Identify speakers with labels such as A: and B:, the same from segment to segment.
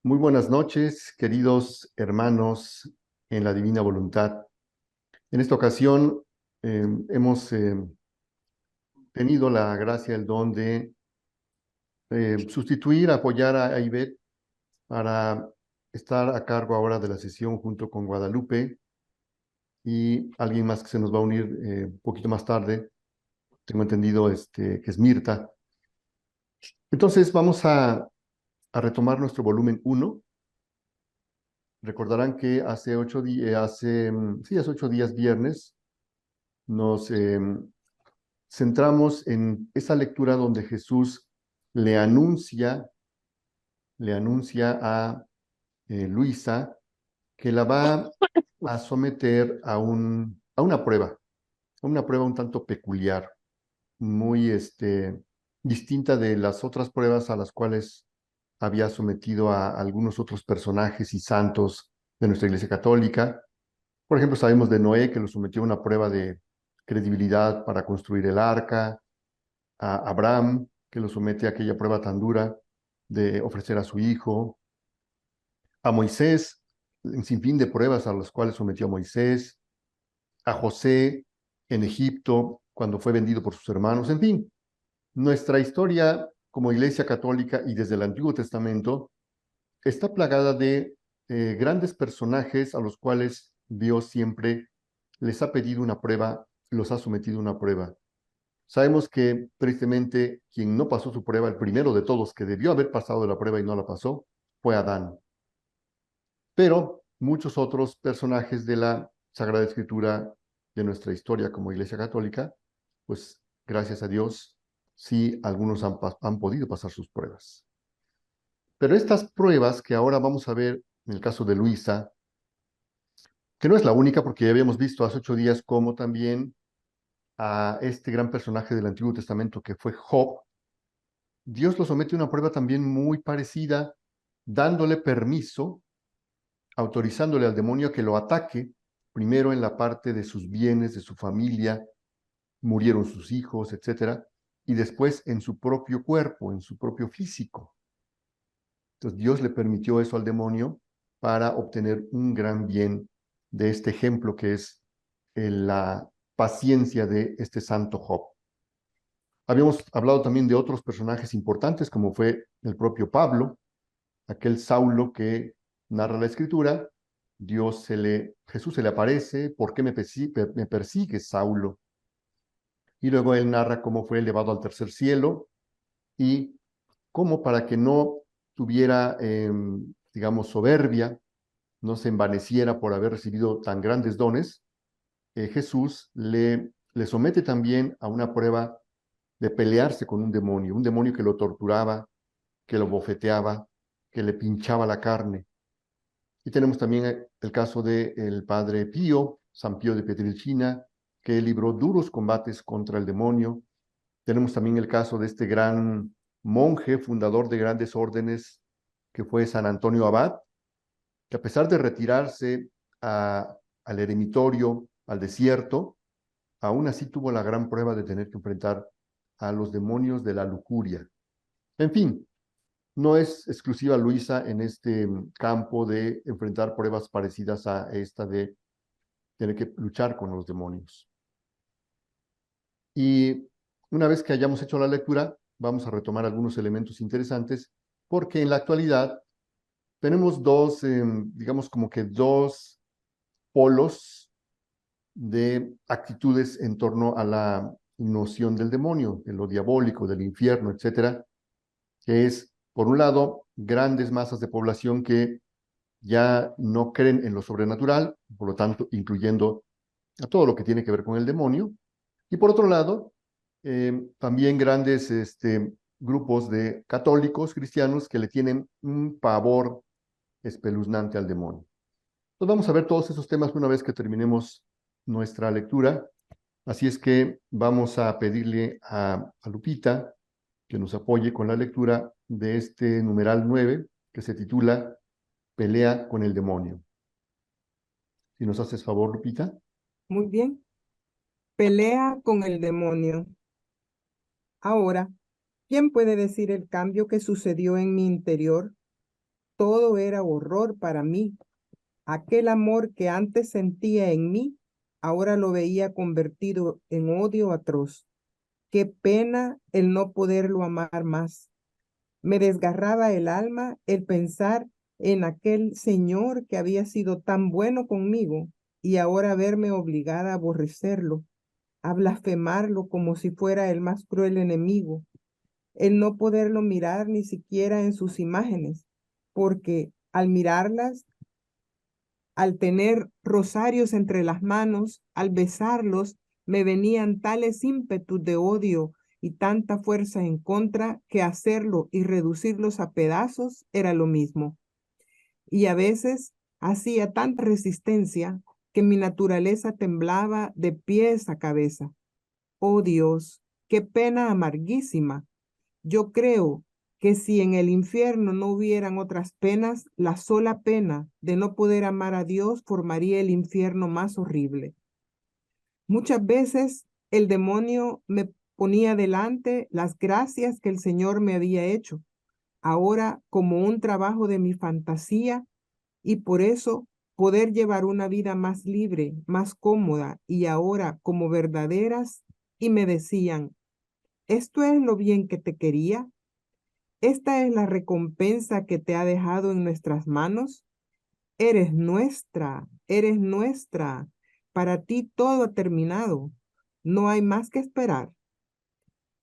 A: Muy buenas noches, queridos hermanos en la divina voluntad. En esta ocasión hemos tenido la gracia, el don de sustituir, apoyar a Ivette para estar a cargo ahora de la sesión junto con Guadalupe y alguien más que se nos va a unir un poquito más tarde. Tengo entendido que es Mirta. Entonces vamos a retomar nuestro volumen 1. Recordarán que hace 8 días, hace 8 días, viernes, nos centramos en esa lectura donde Jesús le anuncia, a Luisa que la va a someter a una prueba un tanto peculiar, muy distinta de las otras pruebas a las cuales había sometido a algunos otros personajes y santos de nuestra Iglesia Católica. Por ejemplo, sabemos de Noé que lo sometió a una prueba de credibilidad para construir el arca, a Abraham que lo somete a aquella prueba tan dura de ofrecer a su hijo, a Moisés, un sinfín de pruebas a las cuales sometió a Moisés, a José en Egipto cuando fue vendido por sus hermanos. En fin, nuestra historia como Iglesia Católica y desde el Antiguo Testamento está plagada de grandes personajes a los cuales Dios siempre les ha pedido una prueba, los ha sometido a una prueba. Sabemos que tristemente quien no pasó su prueba, el primero de todos que debió haber pasado la prueba y no la pasó, fue Adán. Pero muchos otros personajes de la Sagrada Escritura de nuestra historia como Iglesia Católica, pues gracias a Dios, sí, algunos han podido pasar sus pruebas. Pero estas pruebas que ahora vamos a ver en el caso de Luisa, que no es la única porque ya habíamos visto hace 8 días cómo también a este gran personaje del Antiguo Testamento que fue Job, Dios lo somete a una prueba también muy parecida, dándole permiso, autorizándole al demonio que lo ataque, primero en la parte de sus bienes, de su familia, murieron sus hijos, etcétera, y después en su propio cuerpo, en su propio físico. Entonces Dios le permitió eso al demonio para obtener un gran bien de este ejemplo que es la paciencia de este santo Job. Habíamos hablado también de otros personajes importantes, como fue el propio Pablo, aquel Saulo que narra la Escritura. Jesús se le aparece: ¿por qué me persigues, Saulo? Y luego él narra cómo fue elevado al tercer cielo y cómo, para que no tuviera, digamos, soberbia, no se envaneciera por haber recibido tan grandes dones, Jesús le somete también a una prueba de pelearse con un demonio que lo torturaba, que lo bofeteaba, que le pinchaba la carne. Y tenemos también el caso del padre Pío, San Pío de Pietrelcina, que libró duros combates contra el demonio. Tenemos también el caso de este gran monje, fundador de grandes órdenes, que fue San Antonio Abad, que a pesar de retirarse al eremitorio, al desierto, aún así tuvo la gran prueba de tener que enfrentar a los demonios de la lujuria. En fin, no es exclusiva Luisa en este campo de enfrentar pruebas parecidas a esta de tener que luchar con los demonios. Y una vez que hayamos hecho la lectura, vamos a retomar algunos elementos interesantes, porque en la actualidad tenemos digamos como que dos polos de actitudes en torno a la noción del demonio, de lo diabólico, del infierno, etcétera, que es, por un lado, grandes masas de población que ya no creen en lo sobrenatural, por lo tanto, incluyendo a todo lo que tiene que ver con el demonio, y por otro lado, también grandes grupos de católicos cristianos que le tienen un pavor espeluznante al demonio. Entonces vamos a ver todos esos temas una vez que terminemos nuestra lectura. Así es que vamos a pedirle a Lupita que nos apoye con la lectura de este numeral 9 que se titula Pelea con el demonio. Si nos haces favor, Lupita.
B: Muy bien. Pelea con el demonio. Ahora, ¿quién puede decir el cambio que sucedió en mi interior? todo era horror para mí. Aquel amor que antes sentía en mí, ahora lo veía convertido en odio atroz. Qué pena el no poderlo amar más. Me desgarraba el alma el pensar en aquel señor que había sido tan bueno conmigo y ahora verme obligada a aborrecerlo, a blasfemarlo como si fuera el más cruel enemigo, el no poderlo mirar ni siquiera en sus imágenes, porque al mirarlas, al tener rosarios entre las manos, al besarlos, me venían tales ímpetus de odio y tanta fuerza en contra que hacerlo y reducirlos a pedazos era lo mismo. Y a veces hacía tanta resistencia que mi naturaleza temblaba de pies a cabeza. Oh Dios, qué pena amarguísima. Yo creo que si en el infierno no hubieran otras penas, la sola pena de no poder amar a Dios formaría el infierno más horrible. Muchas veces el demonio me ponía delante las gracias que el Señor me había hecho, ahora como un trabajo de mi fantasía, y por eso poder llevar una vida más libre, más cómoda y ahora como verdaderas, y me decían, ¿esto es lo bien que te quería? ¿Esta es la recompensa que te ha dejado en nuestras manos? Eres nuestra, eres nuestra. Para ti todo ha terminado. No hay más que esperar.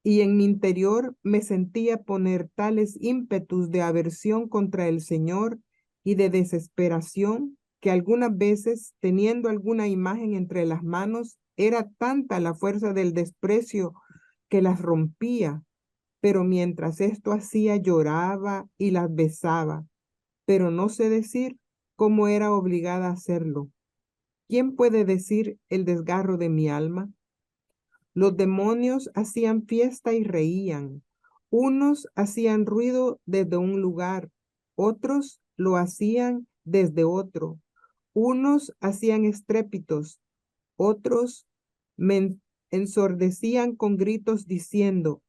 B: Y en mi interior me sentía poner tales ímpetus de aversión contra el Señor y de desesperación que algunas veces, teniendo alguna imagen entre las manos, era tanta la fuerza del desprecio que las rompía, pero mientras esto hacía lloraba y las besaba, pero no sé decir cómo era obligada a hacerlo. ¿Quién puede decir el desgarro de mi alma? Los demonios hacían fiesta y reían. Unos hacían ruido desde un lugar, otros lo hacían desde otro. Unos hacían estrépitos, otros me ensordecían con gritos diciendo,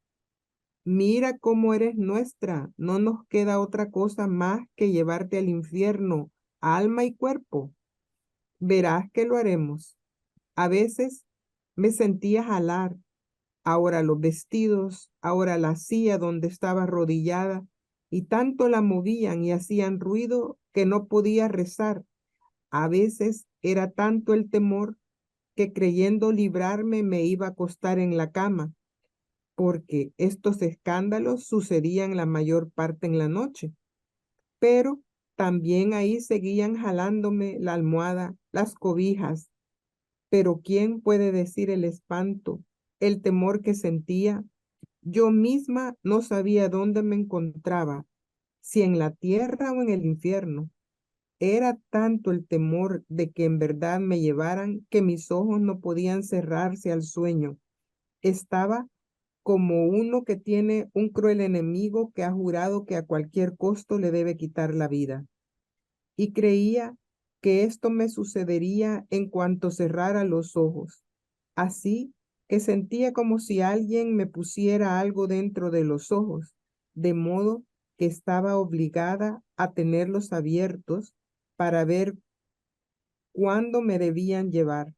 B: mira cómo eres nuestra, no nos queda otra cosa más que llevarte al infierno, alma y cuerpo. Verás que lo haremos. A veces me sentía jalar, ahora los vestidos, ahora la silla donde estaba arrodillada, y tanto la movían y hacían ruido que no podía rezar. A veces era tanto el temor que creyendo librarme me iba a acostar en la cama porque estos escándalos sucedían la mayor parte en la noche, pero también ahí seguían jalándome la almohada, las cobijas, pero ¿quién puede decir el espanto, el temor que sentía? Yo misma no sabía dónde me encontraba, si en la tierra o en el infierno. Era tanto el temor de que en verdad me llevaran que mis ojos no podían cerrarse al sueño. Estaba como uno que tiene un cruel enemigo que ha jurado que a cualquier costo le debe quitar la vida. Y creía que esto me sucedería en cuanto cerrara los ojos. Así que sentía como si alguien me pusiera algo dentro de los ojos, de modo que estaba obligada a tenerlos abiertos para ver cuándo me debían llevar.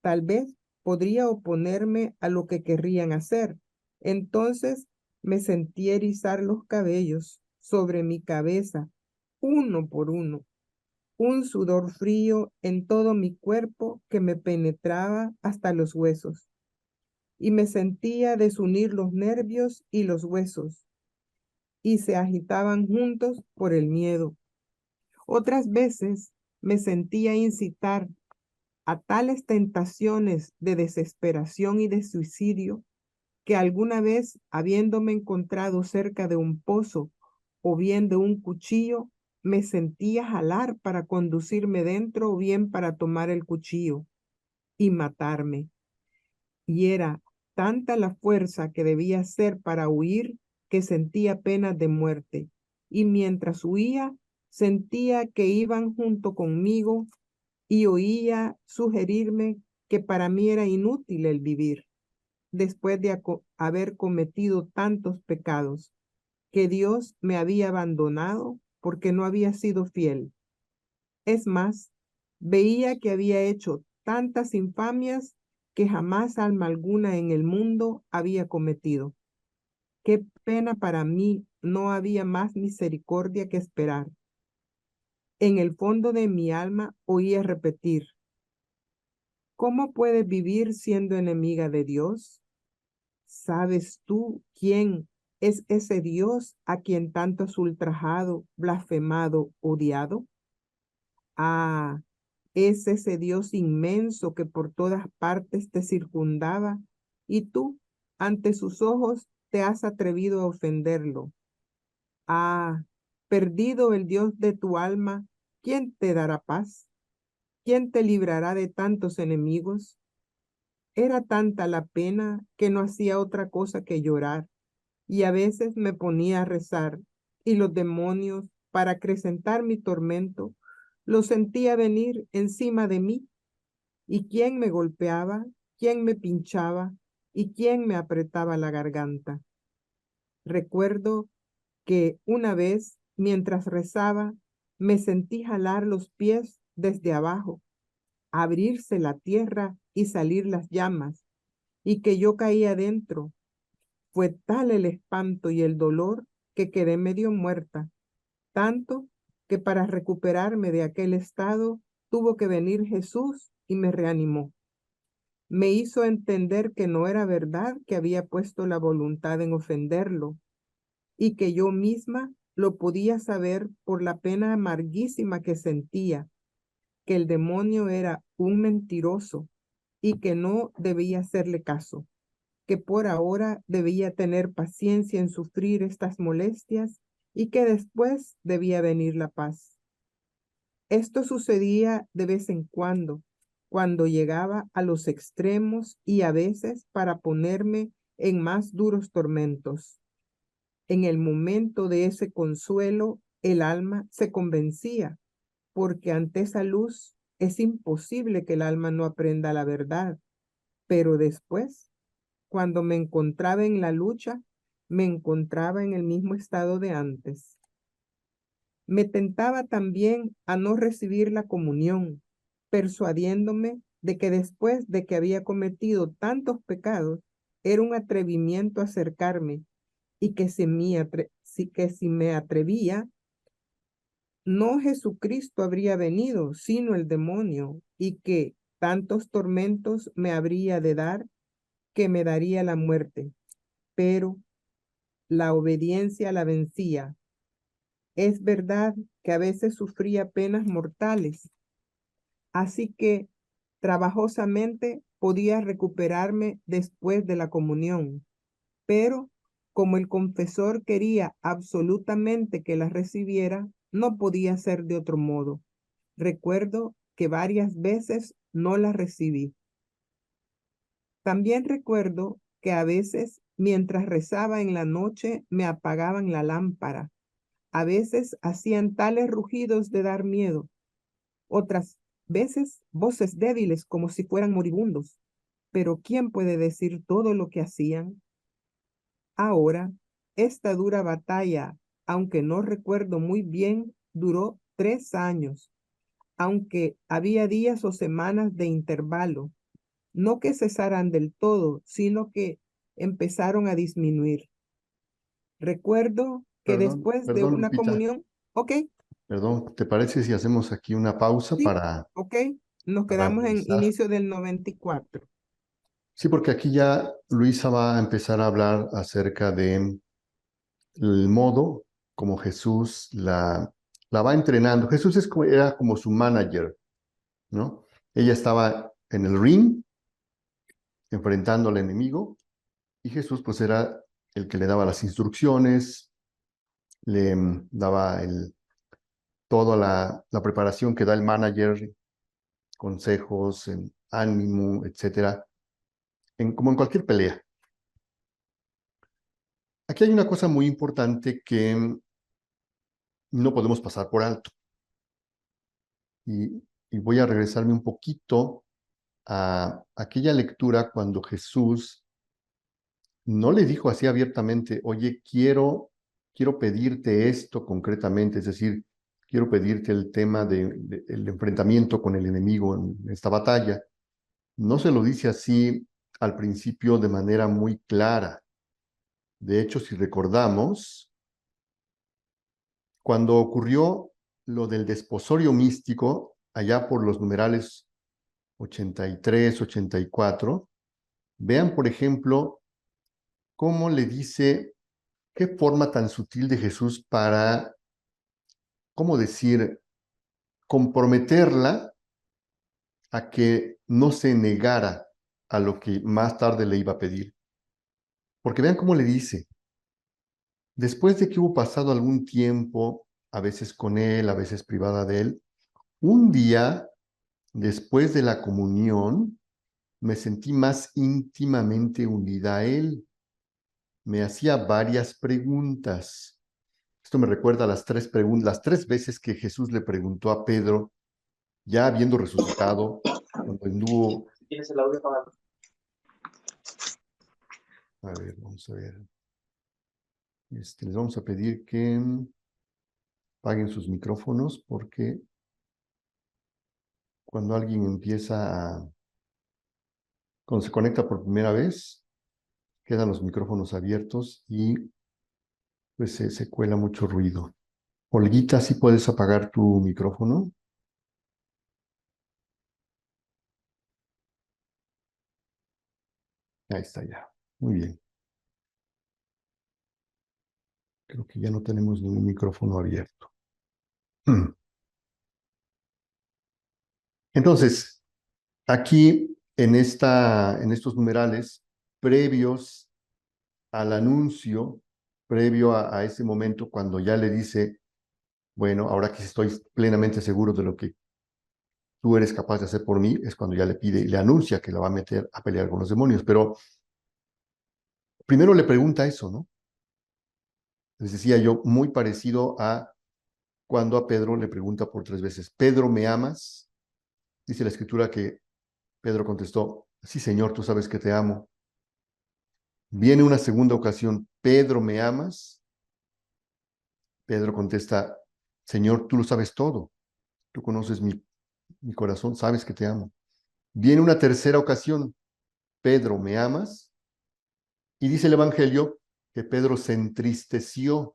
B: Tal vez podría oponerme a lo que querrían hacer. Entonces me sentí erizar los cabellos sobre mi cabeza, uno por uno, un sudor frío en todo mi cuerpo que me penetraba hasta los huesos, y me sentía desunir los nervios y los huesos, y se agitaban juntos por el miedo. Otras veces me sentía incitar a tales tentaciones de desesperación y de suicidio que alguna vez, habiéndome encontrado cerca de un pozo o bien de un cuchillo, me sentía jalar para conducirme dentro o bien para tomar el cuchillo y matarme. Y era tanta la fuerza que debía ser para huir que sentía penas de muerte. Y mientras huía, sentía que iban junto conmigo y oía sugerirme que para mí era inútil el vivir, después de haber cometido tantos pecados, que Dios me había abandonado porque no había sido fiel. Es más, veía que había hecho tantas infamias que jamás alma alguna en el mundo había cometido. Qué pena para mí, no había más misericordia que esperar. En el fondo de mi alma oía repetir: ¿cómo puedes vivir siendo enemiga de Dios? ¿Sabes tú quién es ese Dios a quien tanto has ultrajado, blasfemado, odiado? Ah, es ese Dios inmenso que por todas partes te circundaba y tú, ante sus ojos, te has atrevido a ofenderlo. Ah, perdido el Dios de tu alma, ¿quién te dará paz? ¿Quién te librará de tantos enemigos? Era tanta la pena que no hacía otra cosa que llorar, y a veces me ponía a rezar, y los demonios, para acrecentar mi tormento, los sentía venir encima de mí. ¿Y quién me golpeaba? ¿Quién me pinchaba? ¿Y quién me apretaba la garganta? Recuerdo que una vez, mientras rezaba, me sentí jalar los pies desde abajo, abrirse la tierra y salir las llamas, y que yo caía dentro. Fue tal el espanto y el dolor que quedé medio muerta, tanto que para recuperarme de aquel estado tuvo que venir Jesús y me reanimó. Me hizo entender que no era verdad que había puesto la voluntad en ofenderlo y que yo misma lo podía saber por la pena amarguísima que sentía, que el demonio era un mentiroso y que no debía hacerle caso, que por ahora debía tener paciencia en sufrir estas molestias y que después debía venir la paz. Esto sucedía de vez en cuando llegaba a los extremos y a veces para ponerme en más duros tormentos. En el momento de ese consuelo, el alma se convencía, porque ante esa luz es imposible que el alma no aprenda la verdad. Pero después, cuando me encontraba en la lucha, me encontraba en el mismo estado de antes. Me tentaba también a no recibir la comunión, persuadiéndome de que después de que había cometido tantos pecados, era un atrevimiento acercarme y que si me atrevía, no Jesucristo habría venido, sino el demonio, y que tantos tormentos me habría de dar que me daría la muerte. Pero la obediencia la vencía. Es verdad que a veces sufría penas mortales, así que trabajosamente podía recuperarme después de la comunión, pero como el confesor quería absolutamente que la recibiera, no podía ser de otro modo. Recuerdo que varias veces no la recibí. También recuerdo que a veces, mientras rezaba en la noche, me apagaban la lámpara. A veces hacían tales rugidos de dar miedo. Otras veces voces débiles como si fueran moribundos. Pero ¿quién puede decir todo lo que hacían? Ahora, esta dura batalla, aunque no recuerdo muy bien, duró 3 años, aunque había días o semanas de intervalo, no que cesaran del todo, sino que empezaron a disminuir. Recuerdo que
A: Perdón,
B: después de
A: perdón,
B: una
A: Lupita,
B: comunión, ok,
A: perdón, ¿te parece si hacemos aquí una pausa
B: sí, ok, nos
A: para
B: quedamos en
A: revisar?
B: inicio del 94.
A: Sí, porque aquí ya Luisa va a empezar a hablar acerca de el modo como Jesús la va entrenando. Jesús era como su manager, ¿no? Ella estaba en el ring enfrentando al enemigo y Jesús pues era el que le daba las instrucciones, le daba toda la preparación que da el manager, consejos, ánimo, etcétera, como en cualquier pelea. Aquí hay una cosa muy importante que no podemos pasar por alto. Y voy a regresarme un poquito a aquella lectura cuando Jesús no le dijo así abiertamente, oye, quiero pedirte esto concretamente, es decir, quiero pedirte el tema del enfrentamiento con el enemigo en esta batalla. No se lo dice así al principio de manera muy clara. De hecho, si recordamos, cuando ocurrió lo del desposorio místico, allá por los numerales 83, 84, vean, por ejemplo, cómo le dice, qué forma tan sutil de Jesús para, ¿cómo decir?, comprometerla a que no se negara a lo que más tarde le iba a pedir. Porque vean cómo le dice, después de que hubo pasado algún tiempo, a veces con él, a veces privada de él, un día, después de la comunión, me sentí más íntimamente unida a él. Me hacía varias preguntas. Esto me recuerda a las tres veces que Jesús le preguntó a Pedro, ya habiendo resucitado, cuando anduvo.
C: ¿Tienes el audio apagado?
A: A ver, vamos a ver. Les vamos a pedir que apaguen sus micrófonos porque cuando alguien cuando se conecta por primera vez, quedan los micrófonos abiertos y pues se cuela mucho ruido. Olguita, ¿sí puedes apagar tu micrófono? Ahí está ya. Muy bien. Creo que ya no tenemos ningún micrófono abierto. Entonces, aquí en estos numerales, previos al anuncio, previo a ese momento, cuando ya le dice, bueno, ahora que estoy plenamente seguro de lo que tú eres capaz de hacer por mí, es cuando ya le pide y le anuncia que la va a meter a pelear con los demonios. Pero primero le pregunta eso, ¿no? Les decía yo, muy parecido a cuando a Pedro le pregunta por 3 veces, Pedro, ¿me amas? Dice la escritura que Pedro contestó, sí, Señor, tú sabes que te amo. Viene una segunda ocasión, Pedro, ¿me amas? Pedro contesta, Señor, tú lo sabes todo. Tú conoces mi corazón, sabes que te amo. Viene una tercera ocasión, Pedro, ¿me amas? Y dice el Evangelio que Pedro se entristeció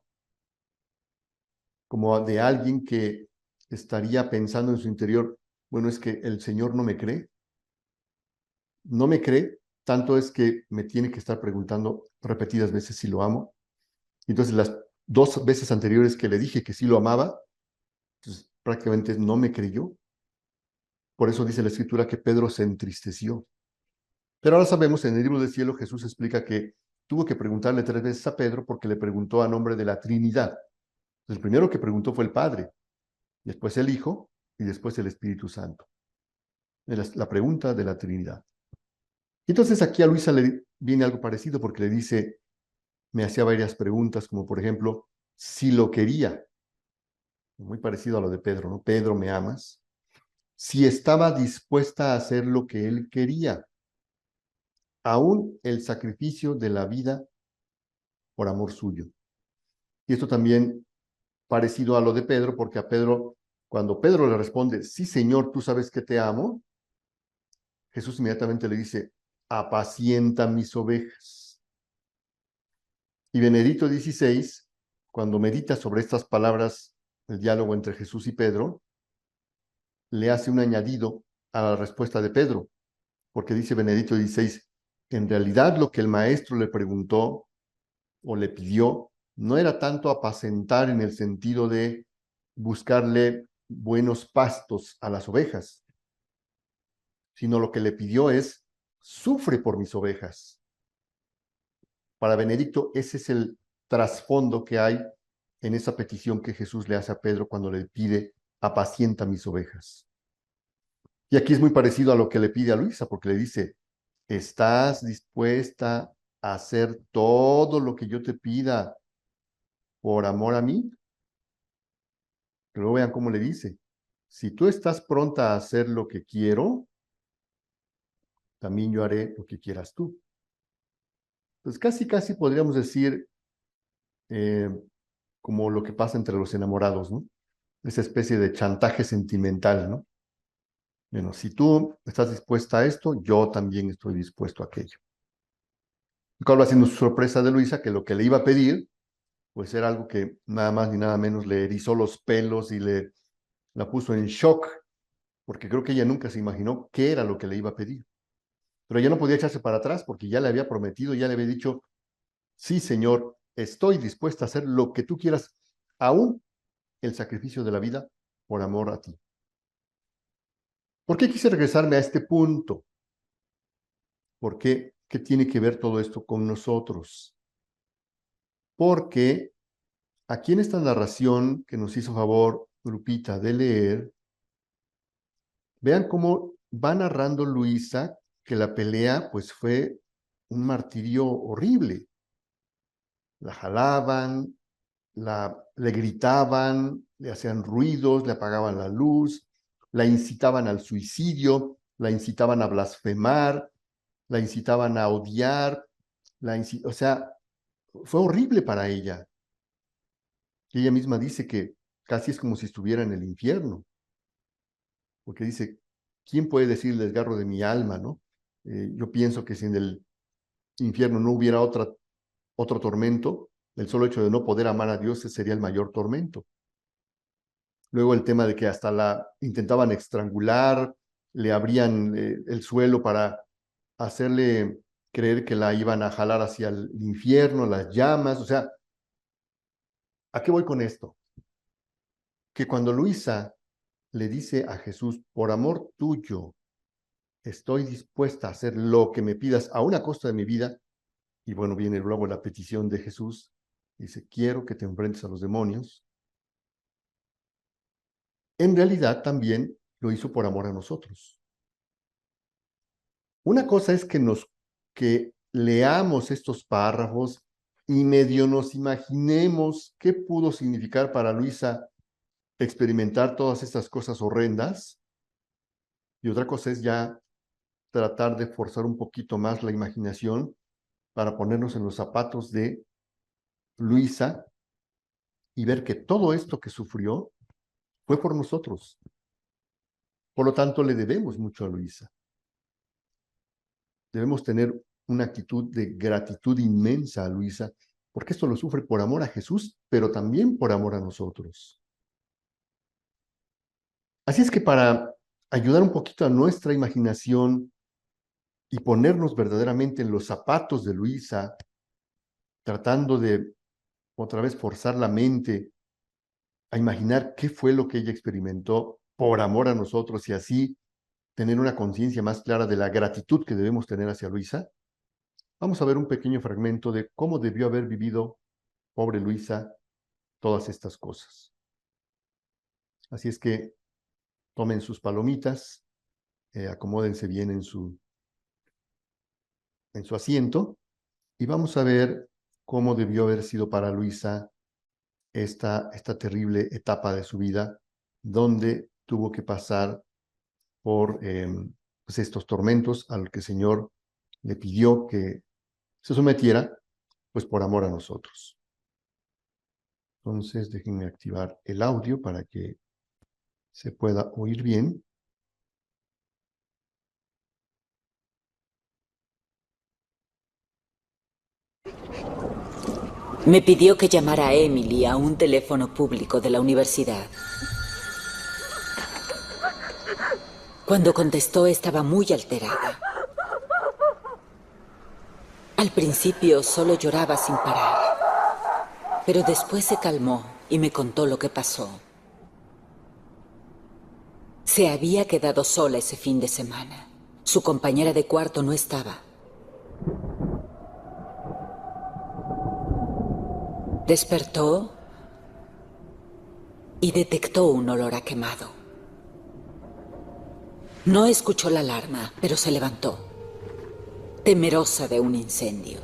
A: como de alguien que estaría pensando en su interior, bueno, es que el Señor no me cree, tanto es que me tiene que estar preguntando repetidas veces si lo amo. Entonces las 2 veces anteriores que le dije que sí lo amaba, pues prácticamente no me creyó. Por eso dice la escritura que Pedro se entristeció. Pero ahora sabemos, en el libro del cielo Jesús explica que tuvo que preguntarle 3 veces a Pedro porque le preguntó a nombre de la Trinidad. El primero que preguntó fue el Padre, después el Hijo y después el Espíritu Santo. La pregunta de la Trinidad. Entonces aquí a Luisa le viene algo parecido porque le dice, me hacía varias preguntas, como por ejemplo, si lo quería, muy parecido a lo de Pedro, ¿no? Pedro, ¿me amas? Si estaba dispuesta a hacer lo que él quería, aún el sacrificio de la vida por amor suyo. Y esto también parecido a lo de Pedro, porque a Pedro, cuando Pedro le responde, sí, Señor, tú sabes que te amo, Jesús inmediatamente le dice, apacienta mis ovejas. Y Benedicto XVI, cuando medita sobre estas palabras, el diálogo entre Jesús y Pedro, le hace un añadido a la respuesta de Pedro, porque dice Benedicto XVI, en realidad lo que el maestro le preguntó o le pidió no era tanto apacentar en el sentido de buscarle buenos pastos a las ovejas, sino lo que le pidió es, sufre por mis ovejas. Para Benedicto, ese es el trasfondo que hay en esa petición que Jesús le hace a Pedro cuando le pide, apacienta mis ovejas. Y aquí es muy parecido a lo que le pide a Luisa, porque le dice, ¿estás dispuesta a hacer todo lo que yo te pida por amor a mí? Pero vean cómo le dice, si tú estás pronta a hacer lo que quiero, también yo haré lo que quieras tú. Pues casi podríamos decir, como lo que pasa entre los enamorados, ¿no? Esa especie de chantaje sentimental, ¿no? Bueno, si tú estás dispuesta a esto, yo también estoy dispuesto a aquello. Y cuál va siendo su sorpresa de Luisa, que lo que le iba a pedir, pues era algo que nada más ni nada menos le erizó los pelos y la puso en shock, porque creo que ella nunca se imaginó qué era lo que le iba a pedir. Pero ella no podía echarse para atrás porque ya le había prometido, ya le había dicho, sí, Señor, estoy dispuesta a hacer lo que tú quieras, aún el sacrificio de la vida por amor a ti. ¿Por qué quise regresarme a este punto? ¿Por qué? ¿Qué tiene que ver todo esto con nosotros? Porque aquí en esta narración que nos hizo favor Lupita de leer, vean cómo va narrando Luisa que la pelea pues fue un martirio horrible. La jalaban, le gritaban, le hacían ruidos, le apagaban la luz, la incitaban al suicidio, la incitaban a blasfemar, la incitaban a odiar, o sea, fue horrible para ella. Ella misma dice que casi es como si estuviera en el infierno, porque dice, ¿quién puede decir el desgarro de mi alma, no? Yo pienso que si en el infierno no hubiera otro tormento, el solo hecho de no poder amar a Dios ese sería el mayor tormento. Luego el tema de que hasta la intentaban estrangular, le abrían el suelo para hacerle creer que la iban a jalar hacia el infierno, las llamas. O sea, ¿a qué voy con esto? Que cuando Luisa le dice a Jesús, por amor tuyo, estoy dispuesta a hacer lo que me pidas a una costa de mi vida, y bueno, viene luego la petición de Jesús, dice, quiero que te enfrentes a los demonios. En realidad también lo hizo por amor a nosotros. Una cosa es que leamos estos párrafos y medio nos imaginemos qué pudo significar para Luisa experimentar todas estas cosas horrendas. Y otra cosa es ya tratar de forzar un poquito más la imaginación para ponernos en los zapatos de Luisa y ver que todo esto que sufrió fue por nosotros. Por lo tanto, le debemos mucho a Luisa. Debemos tener una actitud de gratitud inmensa a Luisa, porque esto lo sufre por amor a Jesús, pero también por amor a nosotros. Así es que para ayudar un poquito a nuestra imaginación y ponernos verdaderamente en los zapatos de Luisa, tratando de otra vez forzar la mente a imaginar qué fue lo que ella experimentó por amor a nosotros y así tener una conciencia más clara de la gratitud que debemos tener hacia Luisa, vamos a ver un pequeño fragmento de cómo debió haber vivido, pobre Luisa, todas estas cosas. Así es que tomen sus palomitas, acomódense bien en su asiento y vamos a ver cómo debió haber sido para Luisa esta terrible etapa de su vida, donde tuvo que pasar por pues estos tormentos al que el Señor le pidió que se sometiera, pues por amor a nosotros. Entonces, déjenme activar el audio para que se pueda oír bien.
C: Me pidió que llamara a Emily a un teléfono público de la universidad. Cuando contestó estaba muy alterada. Al principio solo lloraba sin parar, pero después se calmó y me contó lo que pasó. Se había quedado sola ese fin de semana. Su compañera de cuarto no estaba. Despertó y detectó un olor a quemado. No escuchó la alarma, pero se levantó, temerosa de un incendio.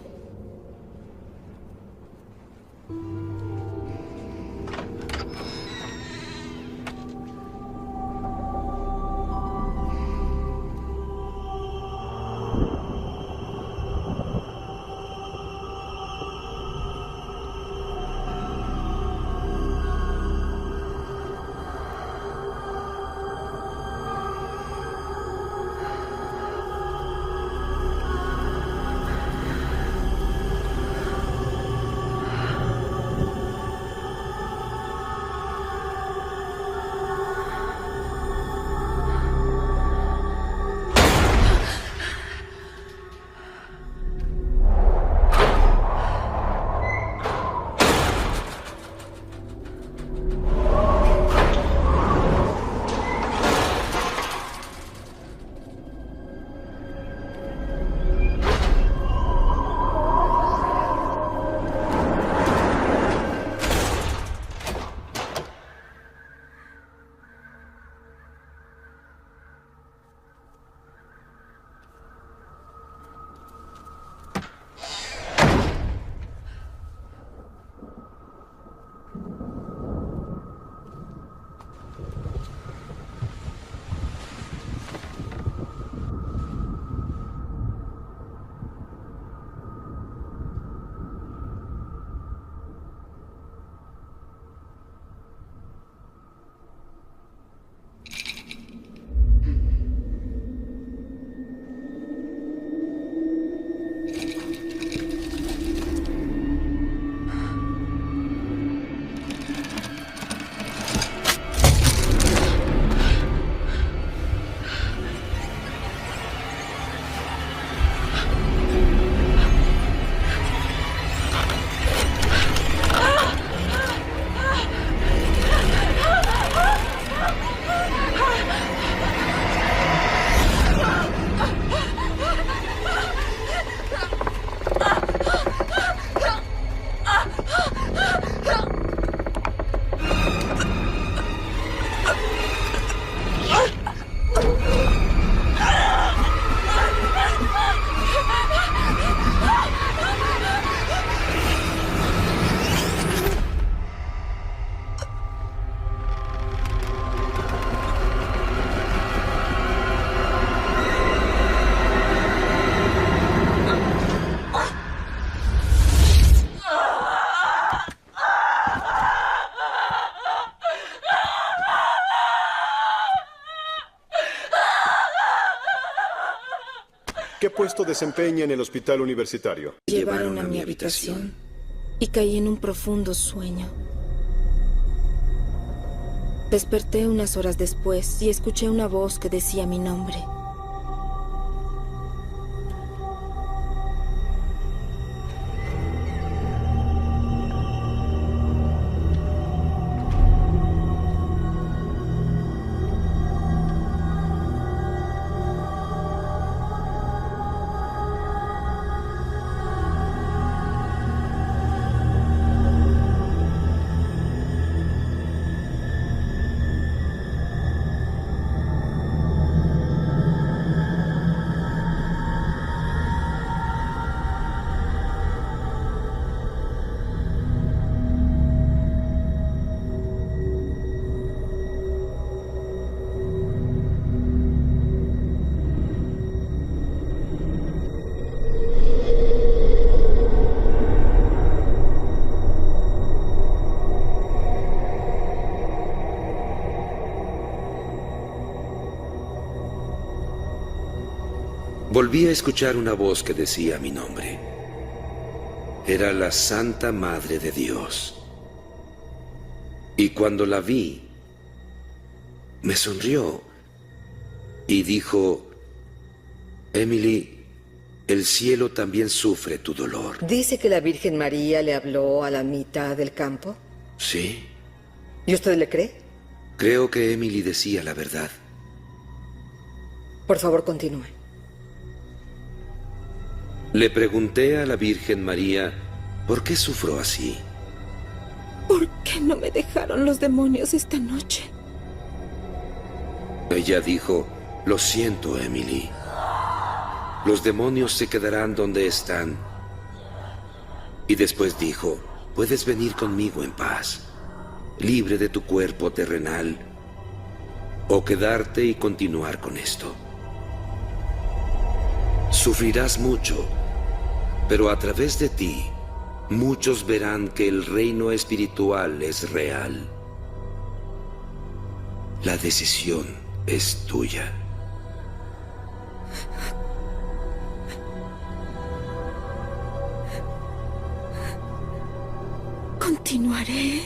D: ¿Qué puesto desempeña en el hospital universitario?
E: Llevaron a mi habitación y caí en un profundo sueño. Desperté unas horas después y escuché una voz que decía mi nombre.
F: Volví a escuchar una voz que decía mi nombre. Era la Santa Madre de Dios. Y cuando la vi, me sonrió y dijo: Emily, el cielo también sufre tu dolor.
G: ¿Dice que la Virgen María le habló a la mitad del campo?
F: ¿Sí?
G: ¿Y usted le cree?
F: Creo que Emily decía la verdad.
G: Por favor, continúe.
F: Le pregunté a la Virgen María por qué sufro así.
E: ¿Por qué no me dejaron los demonios esta noche?
F: Ella dijo: lo siento, Emily. Los demonios se quedarán donde están. Y después dijo: puedes venir conmigo en paz, libre de tu cuerpo terrenal, o quedarte y continuar con esto. Sufrirás mucho, pero a través de ti, muchos verán que el reino espiritual es real. La decisión es tuya.
E: Continuaré.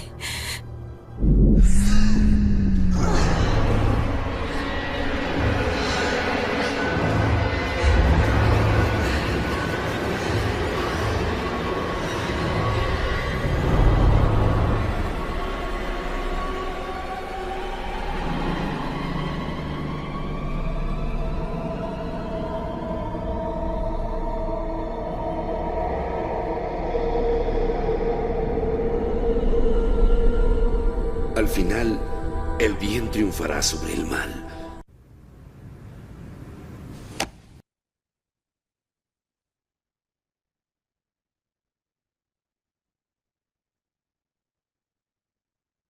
F: Al final, el bien triunfará sobre el mal.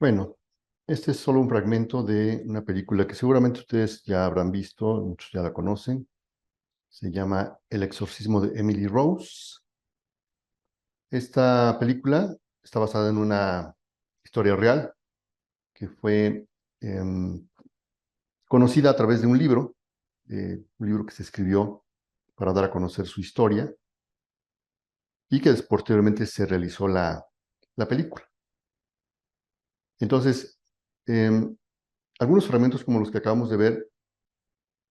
A: Bueno, este es solo un fragmento de una película que seguramente ustedes ya habrán visto, muchos ya la conocen. Se llama El exorcismo de Emily Rose. Esta película está basada en una historia real que fue conocida a través de un libro que se escribió para dar a conocer su historia y que posteriormente se realizó la película. Entonces, algunos fragmentos como los que acabamos de ver,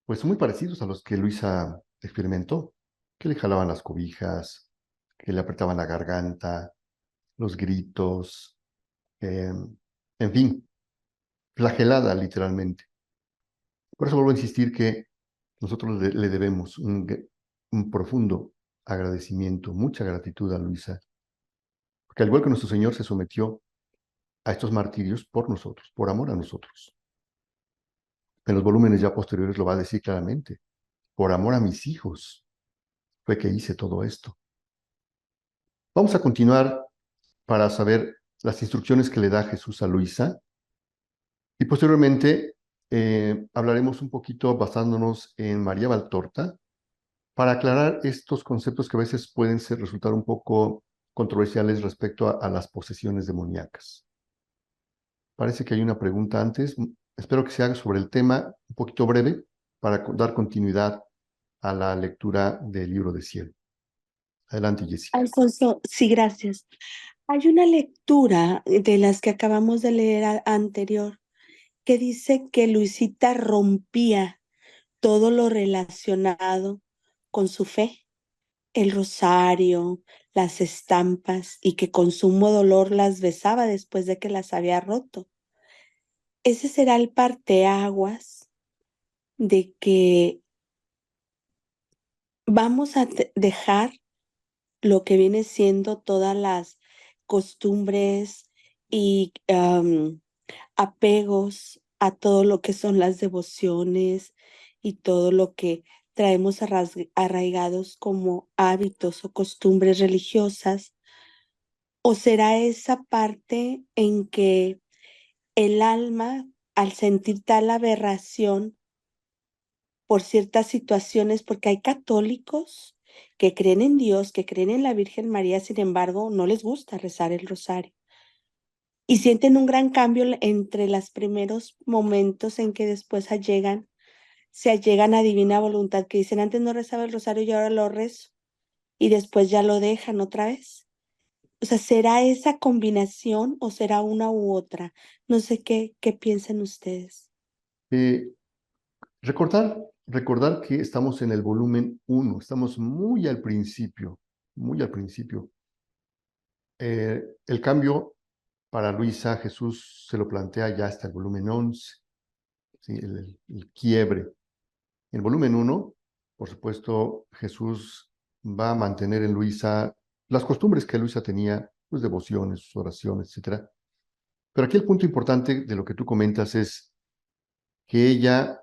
A: pues son muy parecidos a los que Luisa experimentó, que le jalaban las cobijas, que le apretaban la garganta, los gritos, en fin, flagelada literalmente. Por eso vuelvo a insistir que nosotros le debemos un profundo agradecimiento, mucha gratitud a Luisa, porque al igual que nuestro Señor se sometió a estos martirios por nosotros, por amor a nosotros. En los volúmenes ya posteriores lo va a decir claramente: por amor a mis hijos fue que hice todo esto. Vamos a continuar para saber las instrucciones que le da Jesús a Luisa y posteriormente hablaremos un poquito basándonos en María Valtorta para aclarar estos conceptos que a veces pueden resultar un poco controversiales respecto a las posesiones demoníacas. Parece que hay una pregunta antes. Espero que se haga sobre el tema, un poquito breve, para dar continuidad a la lectura del libro de Cielo. Adelante, Jessica.
H: Alfonso, sí, gracias. Hay una lectura de las que acabamos de leer anterior que dice que Luisita rompía todo lo relacionado con su fe, el rosario, las estampas, y que con sumo dolor las besaba después de que las había roto. Ese será el parteaguas de que vamos a dejar lo que viene siendo todas las costumbres y apegos a todo lo que son las devociones y todo lo que traemos arraigados como hábitos o costumbres religiosas. ¿O será esa parte en que el alma, al sentir tal aberración por ciertas situaciones, porque hay católicos que creen en Dios, que creen en la Virgen María, sin embargo, no les gusta rezar el rosario? Y sienten un gran cambio entre los primeros momentos en que después se allegan a divina voluntad, que dicen, antes no rezaba el rosario y ahora lo rezo, y después ya lo dejan otra vez. O sea, ¿será esa combinación o será una u otra? No sé qué piensan ustedes.
A: Recordar que estamos en el volumen 1, estamos muy al principio, muy al principio. El cambio para Luisa, Jesús se lo plantea ya hasta el volumen 11, ¿sí? El quiebre. En el volumen 1, por supuesto, Jesús va a mantener en Luisa las costumbres que Luisa tenía, sus devociones, sus oraciones, etc. Pero aquí el punto importante de lo que tú comentas es que ella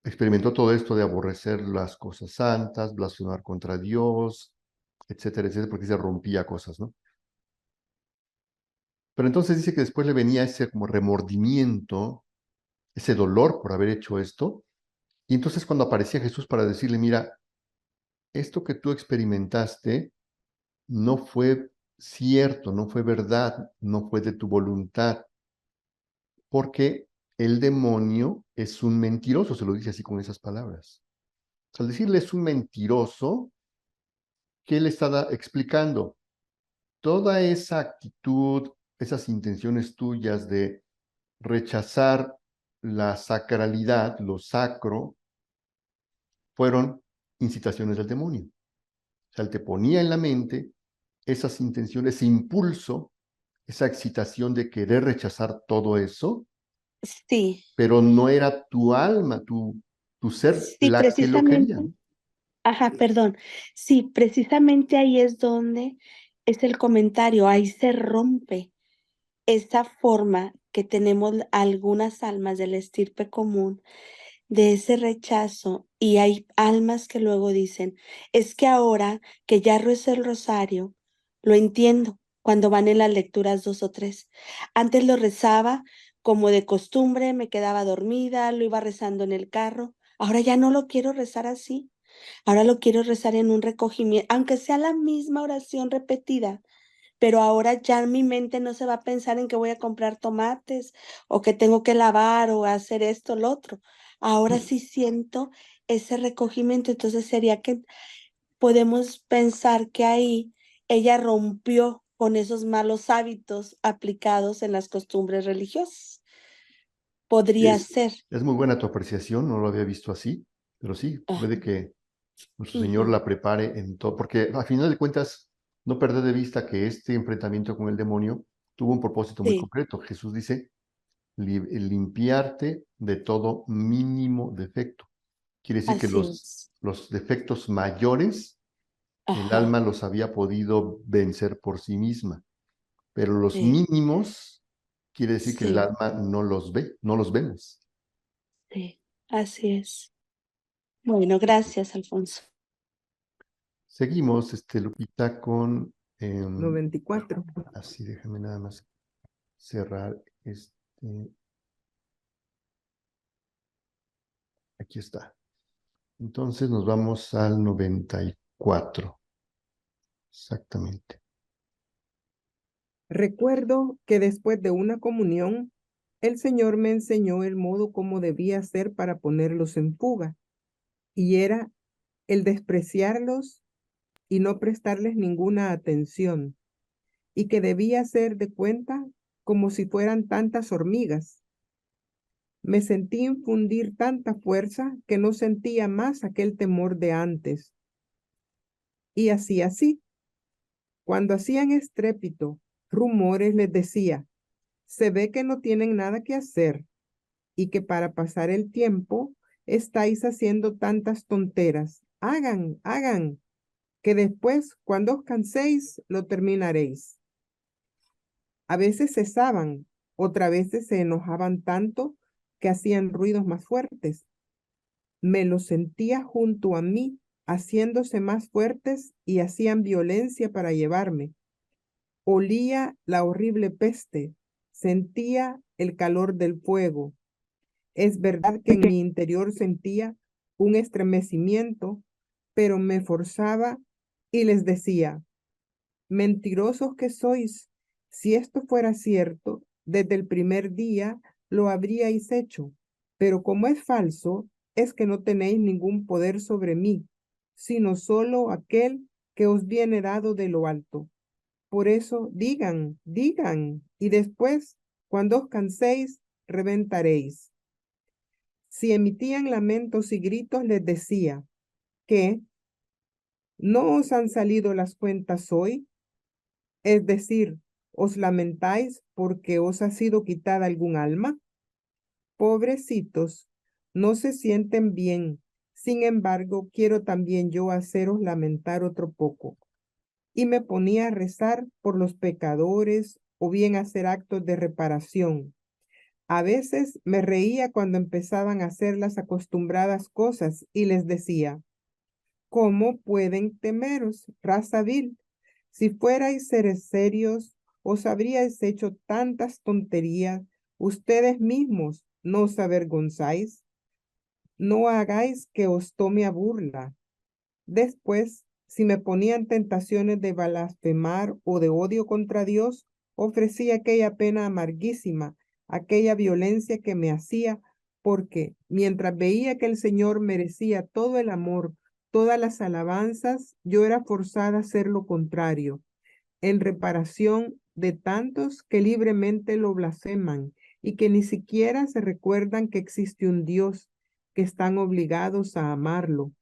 A: experimentó todo esto de aborrecer las cosas santas, blasfemar contra Dios, etcétera, etcétera, porque se rompía cosas, ¿no? Pero entonces dice que después le venía ese como remordimiento, ese dolor por haber hecho esto, y entonces cuando aparecía Jesús para decirle, mira, esto que tú experimentaste no fue cierto, no fue verdad, no fue de tu voluntad, porque el demonio es un mentiroso, se lo dice así con esas palabras. Al decirle es un mentiroso, ¿qué le está explicando? Toda esa actitud, esas intenciones tuyas de rechazar la sacralidad, lo sacro, fueron incitaciones del demonio. O sea, él te ponía en la mente esas intenciones, ese impulso, esa excitación de querer rechazar todo eso,
H: Sí,
A: pero no era tu alma, tu ser
H: sí,
A: la que lo quería,
H: precisamente.
A: ¿no?
H: Ajá, perdón. Sí, precisamente ahí es donde es el comentario, ahí se rompe esa forma que tenemos algunas almas del estirpe común de ese rechazo, y hay almas que luego dicen, es que ahora que ya rezo el rosario, lo entiendo cuando van en las lecturas 2 o 3. Antes lo rezaba como de costumbre, me quedaba dormida, lo iba rezando en el carro, ahora ya no lo quiero rezar así. Ahora lo quiero rezar en un recogimiento, aunque sea la misma oración repetida, pero ahora ya mi mente no se va a pensar en que voy a comprar tomates o que tengo que lavar o hacer esto, lo otro. Ahora sí siento ese recogimiento, entonces sería que podemos pensar que ahí ella rompió con esos malos hábitos aplicados en las costumbres religiosas. Podría
A: Es,
H: ser.
A: es muy buena tu apreciación, no lo había visto así, pero sí,
H: Ah,
A: puede que nuestro Señor
H: ujú,
A: la prepare en todo, porque a final de cuentas, no perder de vista que este enfrentamiento con el demonio tuvo un propósito muy
H: sí,
A: concreto. Jesús dice, limpiarte de todo mínimo defecto. Quiere decir que
H: así es.
A: los defectos mayores, el
H: Ajá,
A: alma los había podido vencer por sí misma, pero los
H: sí,
A: mínimos, quiere decir que el
H: sí,
A: alma no los ve, no los vemos.
H: sí, así es. Bueno, gracias, Alfonso.
A: Seguimos, Lupita, con,
B: 94.
A: así déjame nada más cerrar aquí está. Entonces nos vamos al 94, exactamente.
B: Recuerdo que después de una comunión, el Señor me enseñó el modo como debía hacer para ponerlos en fuga, y era el despreciarlos y no prestarles ninguna atención, y que debía hacer de cuenta como si fueran tantas hormigas. Me sentí infundir tanta fuerza que no sentía más aquel temor de antes. Y así. Cuando hacían estrépito, rumores, les decía, se ve que no tienen nada que hacer y que para pasar el tiempo estáis haciendo tantas tonteras. Hagan, que después, cuando os canséis, lo terminaréis. A veces cesaban, otras veces se enojaban tanto que hacían ruidos más fuertes. Me los sentía junto a mí, haciéndose más fuertes y hacían violencia para llevarme. Olía la horrible peste, sentía el calor del fuego. Es verdad que en mi interior sentía un estremecimiento, pero me forzaba y les decía, mentirosos que sois, si esto fuera cierto, desde el primer día lo habríais hecho, pero como es falso, es que no tenéis ningún poder sobre mí, sino solo aquel que os viene dado de lo alto. Por eso digan, y después, cuando os canséis, reventaréis. Si emitían lamentos y gritos, les decía, ¿qué? ¿No os han salido las cuentas hoy? Es decir, ¿os lamentáis porque os ha sido quitada algún alma? Pobrecitos, no se sienten bien. Sin embargo, quiero también yo haceros lamentar otro poco. Y me ponía a rezar por los pecadores o bien a hacer actos de reparación. A veces me reía cuando empezaban a hacer las acostumbradas cosas y les decía, ¿cómo pueden temeros, raza vil? Si fuerais seres serios, os habríais hecho tantas tonterías, ustedes mismos no os avergonzáis. No hagáis que os tome a burla. Después, si me ponían tentaciones de blasfemar o de odio contra Dios, ofrecía aquella pena amarguísima, aquella violencia que me hacía, porque mientras veía que el Señor merecía todo el amor, todas las alabanzas, yo era forzada a hacer lo contrario, en reparación de tantos que libremente lo blasfeman y que ni siquiera se recuerdan que existe un Dios, que están obligados a amarlo.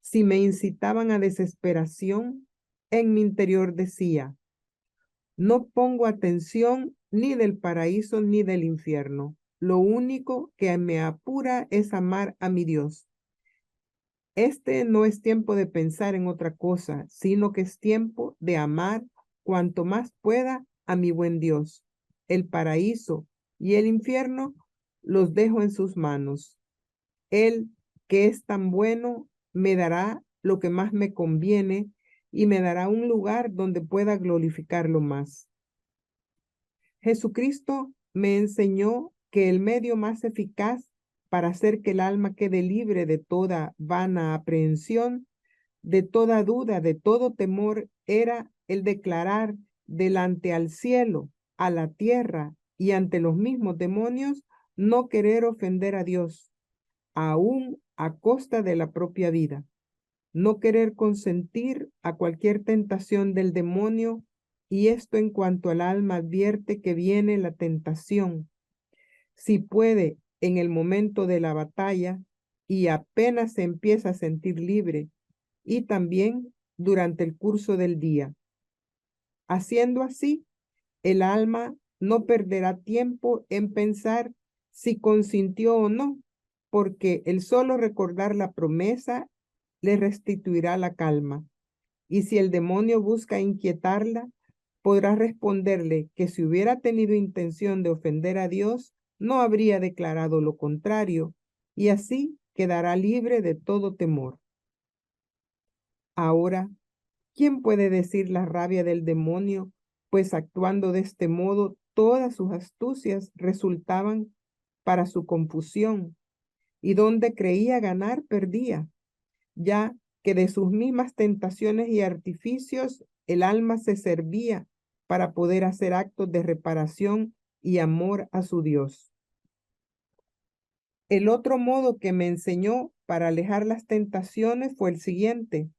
B: Si me incitaban a desesperación, en mi interior decía, no pongo atención ni del paraíso ni del infierno. Lo único que me apura es amar a mi Dios. Este no es tiempo de pensar en otra cosa, sino que es tiempo de amar cuanto más pueda a mi buen Dios. El paraíso y el infierno los dejo en sus manos. Él, que es tan bueno, me dará lo que más me conviene y me dará un lugar donde pueda glorificarlo más. Jesucristo me enseñó que el medio más eficaz para hacer que el alma quede libre de toda vana aprehensión, de toda duda, de todo temor, era el declarar delante al cielo, a la tierra y ante los mismos demonios, no querer ofender a Dios, aún a costa de la propia vida. No querer consentir a cualquier tentación del demonio, y esto en cuanto al alma advierte que viene la tentación. Si puede, en el momento de la batalla, y apenas se empieza a sentir libre, y también durante el curso del día. Haciendo así, el alma no perderá tiempo en pensar si consintió o no, porque el solo recordar la promesa le restituirá la calma. Y si el demonio busca inquietarla, podrá responderle que si hubiera tenido intención de ofender a Dios, no habría declarado lo contrario, y así quedará libre de todo temor. Ahora, ¿quién puede decir la rabia del demonio? Pues actuando de este modo, todas sus astucias resultaban para su confusión, y donde creía ganar, perdía, ya que de sus mismas tentaciones y artificios el alma se servía para poder hacer actos de reparación y amor a su Dios. El otro modo que me enseñó para alejar las tentaciones fue el siguiente.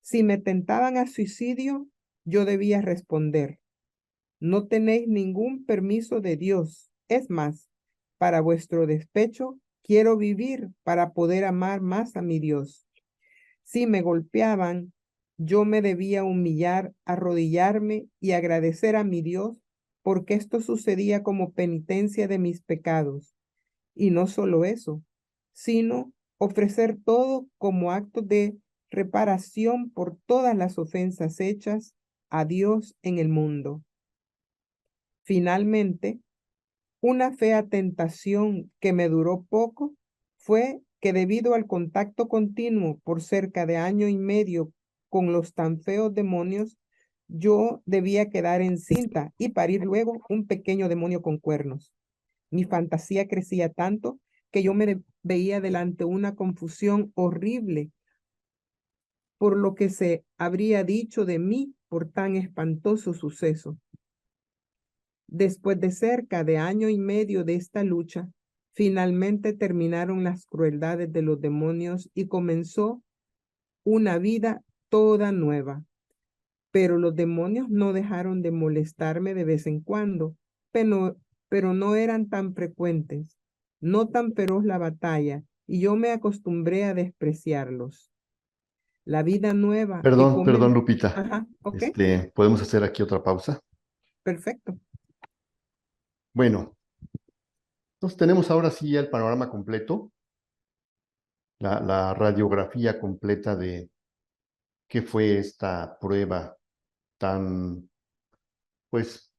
B: Si me tentaban a suicidio, yo debía responder: no tenéis ningún permiso de Dios. Es más, para vuestro despecho, quiero vivir para poder amar más a mi Dios. Si me golpeaban, yo me debía humillar, arrodillarme y agradecer a mi Dios, porque esto sucedía como penitencia de mis pecados. Y no solo eso, sino ofrecer todo como acto de reparación por todas las ofensas hechas a Dios en el mundo. Finalmente, una fea tentación que me duró poco fue que debido al contacto continuo por cerca de año y medio con los tan feos demonios, yo debía quedar encinta y parir luego un pequeño demonio con cuernos. Mi fantasía crecía tanto que yo me veía delante una confusión horrible por lo que se habría dicho de mí por tan espantoso suceso. Después de cerca de año y medio de esta lucha, finalmente terminaron las crueldades de los demonios y comenzó una vida toda nueva. Pero los demonios no dejaron de molestarme de vez en cuando, pero no eran tan frecuentes, no tan feroz la batalla, y yo me acostumbré a despreciarlos. La vida nueva que
A: Perdón, Lupita.
B: Ajá, ok,
A: ¿Podemos hacer aquí otra pausa?
B: perfecto.
A: Bueno, entonces tenemos ahora sí el panorama completo, la radiografía completa de qué fue esta prueba tan, pues,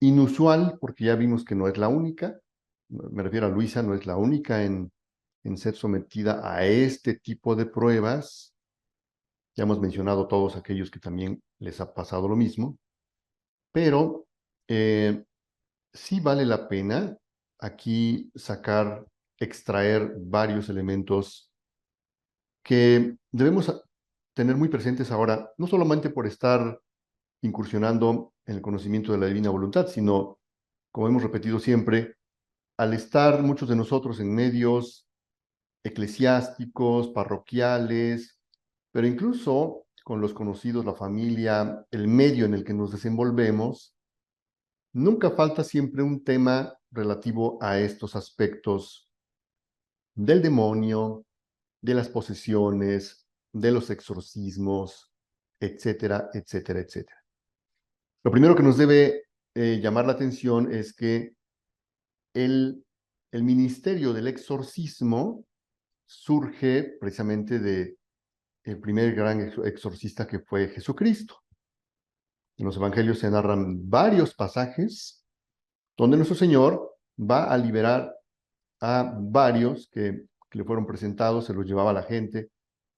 A: inusual, porque ya vimos que no es la única. Me refiero a Luisa, no es la única en ser sometida a este tipo de pruebas. Ya hemos mencionado todos aquellos que también les ha pasado lo mismo, pero sí vale la pena aquí extraer varios elementos que debemos tener muy presentes ahora, no solamente por estar incursionando en el conocimiento de la divina voluntad, sino, como hemos repetido siempre, al estar muchos de nosotros en medios eclesiásticos, parroquiales, pero incluso con los conocidos, la familia, el medio en el que nos desenvolvemos, nunca falta siempre un tema relativo a estos aspectos del demonio, de las posesiones, de los exorcismos, etcétera, etcétera, etcétera. Lo primero que nos debe llamar la atención es que el ministerio del exorcismo surge precisamente de el primer gran exorcista que fue Jesucristo. En los evangelios se narran varios pasajes donde nuestro Señor va a liberar a varios que le fueron presentados, se los llevaba a la gente,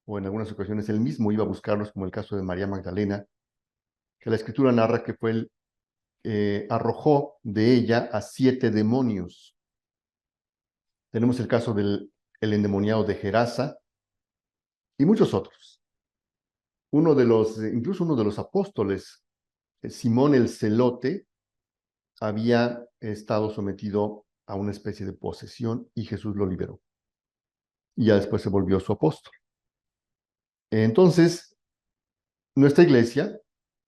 A: o en algunas ocasiones él mismo iba a buscarlos, como el caso de María Magdalena, que la Escritura narra que fue arrojó de ella a 7 demonios. Tenemos el caso del endemoniado de Gerasa y muchos otros. Incluso uno de los apóstoles, Simón el Celote, había estado sometido a una especie de posesión y Jesús lo liberó. Y ya después se volvió su apóstol. Entonces, nuestra iglesia,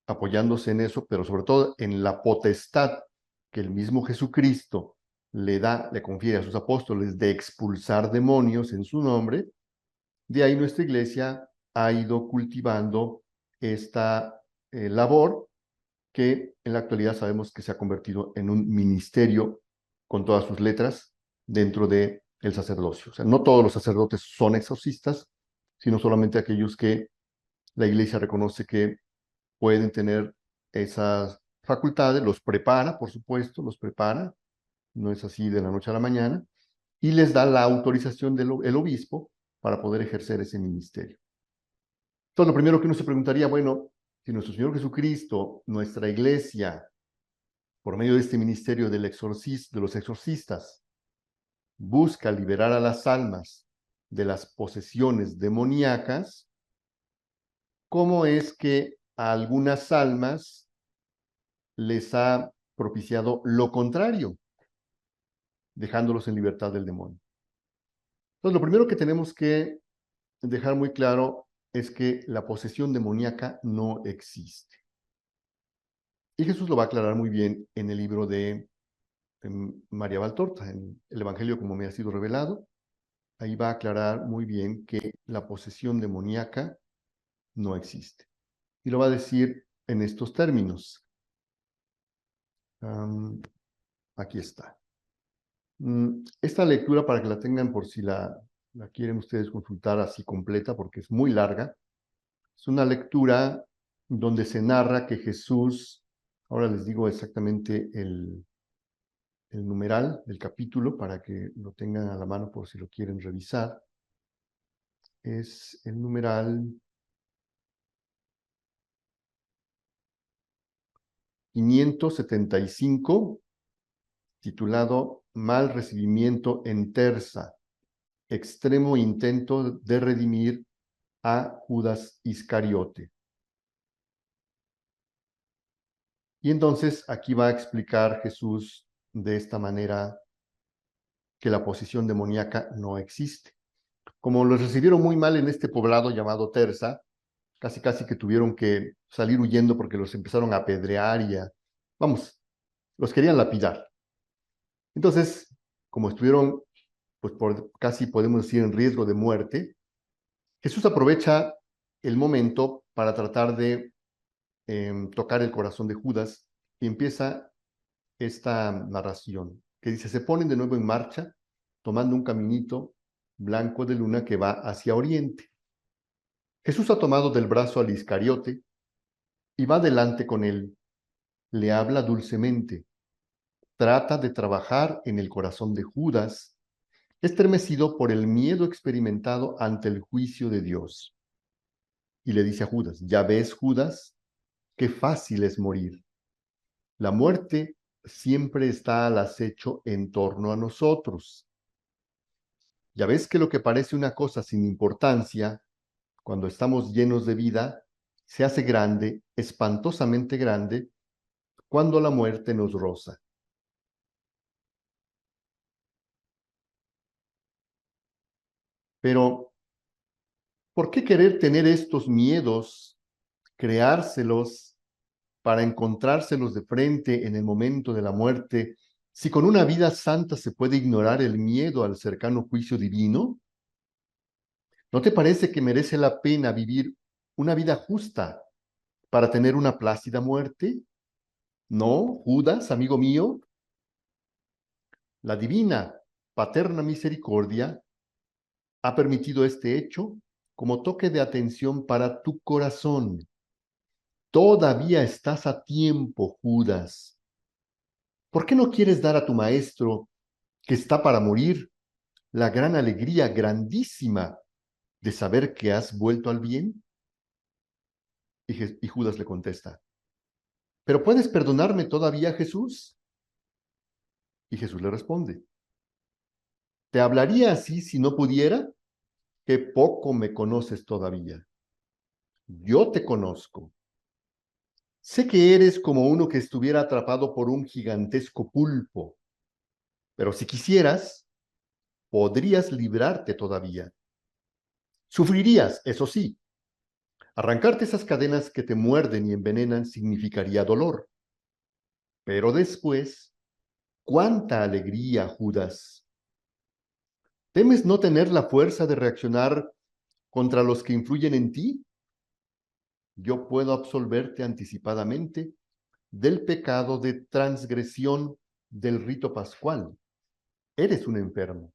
A: apoyándose en eso, pero sobre todo en la potestad que el mismo Jesucristo le confiere a sus apóstoles de expulsar demonios en su nombre, de ahí nuestra iglesia ha ido cultivando esta labor que en la actualidad sabemos que se ha convertido en un ministerio con todas sus letras dentro del sacerdocio. O sea, no todos los sacerdotes son exorcistas, sino solamente aquellos que la iglesia reconoce que pueden tener esas facultades, los prepara, por supuesto, no es así de la noche a la mañana, y les da la autorización del obispo para poder ejercer ese ministerio. Entonces, lo primero que uno se preguntaría, bueno, si nuestro Señor Jesucristo, nuestra iglesia, por medio de este ministerio de los exorcistas, busca liberar a las almas de las posesiones demoníacas, ¿cómo es que a algunas almas les ha propiciado lo contrario, dejándolos en libertad del demonio? Entonces, lo primero que tenemos que dejar muy claro es que la posesión demoníaca no existe. Y Jesús lo va a aclarar muy bien en el libro de María Valtorta, en el Evangelio como me ha sido revelado. Ahí va a aclarar muy bien que la posesión demoníaca no existe. Y lo va a decir en estos términos. Aquí está. Esta lectura, para que la tengan por si la quieren ustedes consultar así completa, porque es muy larga, es una lectura donde se narra que Jesús, ahora les digo exactamente el numeral del capítulo para que lo tengan a la mano por si lo quieren revisar. Es el numeral 575, titulado Mal recibimiento en Terza, extremo intento de redimir a Judas Iscariote. Y entonces aquí va a explicar Jesús de esta manera que la posesión demoníaca no existe. Como los recibieron muy mal en este poblado llamado Terza, casi que tuvieron que salir huyendo porque los empezaron a apedrear y los querían lapidar. Entonces, como estuvieron, pues casi podemos decir en riesgo de muerte, Jesús aprovecha el momento para tratar de tocar el corazón de Judas y empieza esta narración que dice: se ponen de nuevo en marcha, tomando un caminito blanco de luna que va hacia oriente. Jesús ha tomado del brazo al Iscariote y va delante con él. Le habla dulcemente. Trata de trabajar en el corazón de Judas, estremecido por el miedo experimentado ante el juicio de Dios. Y le dice a Judas: ¿ya ves, Judas? Qué fácil es morir. La muerte siempre está al acecho en torno a nosotros. Ya ves que lo que parece una cosa sin importancia, cuando estamos llenos de vida, se hace grande, espantosamente grande, cuando la muerte nos roza. Pero, ¿por qué querer tener estos miedos, creárselos para encontrárselos de frente en el momento de la muerte, si con una vida santa se puede ignorar el miedo al cercano juicio divino? ¿No te parece que merece la pena vivir una vida justa para tener una plácida muerte? ¿No, Judas, amigo mío? La divina, paterna misericordia ha permitido este hecho como toque de atención para tu corazón. Todavía estás a tiempo, Judas. ¿Por qué no quieres dar a tu maestro, que está para morir, la gran alegría grandísima de saber que has vuelto al bien? Y Judas le contesta: ¿pero puedes perdonarme todavía, Jesús? Y Jesús le responde: ¿te hablaría así si no pudiera? Qué poco me conoces todavía. Yo te conozco. Sé que eres como uno que estuviera atrapado por un gigantesco pulpo, pero si quisieras, podrías librarte todavía. Sufrirías, eso sí. Arrancarte esas cadenas que te muerden y envenenan significaría dolor. Pero después, ¡cuánta alegría, Judas! ¿Temes no tener la fuerza de reaccionar contra los que influyen en ti? Yo puedo absolverte anticipadamente del pecado de transgresión del rito pascual. Eres un enfermo.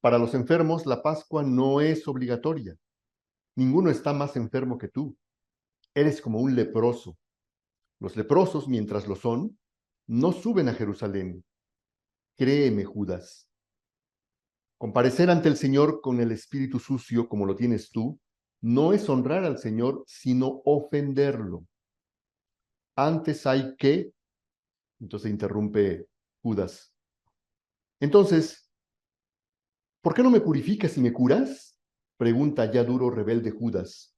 A: Para los enfermos, la Pascua no es obligatoria. Ninguno está más enfermo que tú. Eres como un leproso. Los leprosos, mientras lo son, no suben a Jerusalén. Créeme, Judas. Comparecer ante el Señor con el espíritu sucio como lo tienes tú, no es honrar al Señor, sino ofenderlo. Antes hay que... Entonces interrumpe Judas. Entonces, ¿por qué no me purificas y me curas? Pregunta ya duro, rebelde Judas.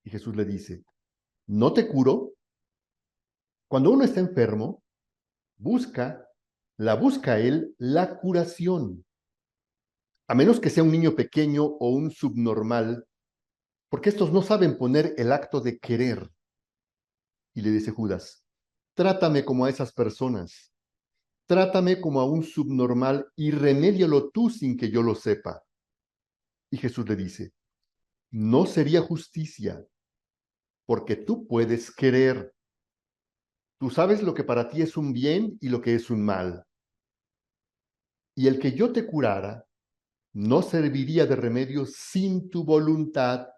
A: Y Jesús le dice: ¿no te curo? Cuando uno está enfermo, busca él la curación. a menos que sea un niño pequeño o un subnormal, porque estos no saben poner el acto de querer. Y le dice Judas, trátame como a esas personas, trátame como a un subnormal y remédialo tú sin que yo lo sepa. Y Jesús le dice, no sería justicia, porque tú puedes querer. Tú sabes lo que para ti es un bien y lo que es un mal. Y el que yo te curara no serviría de remedio sin tu voluntad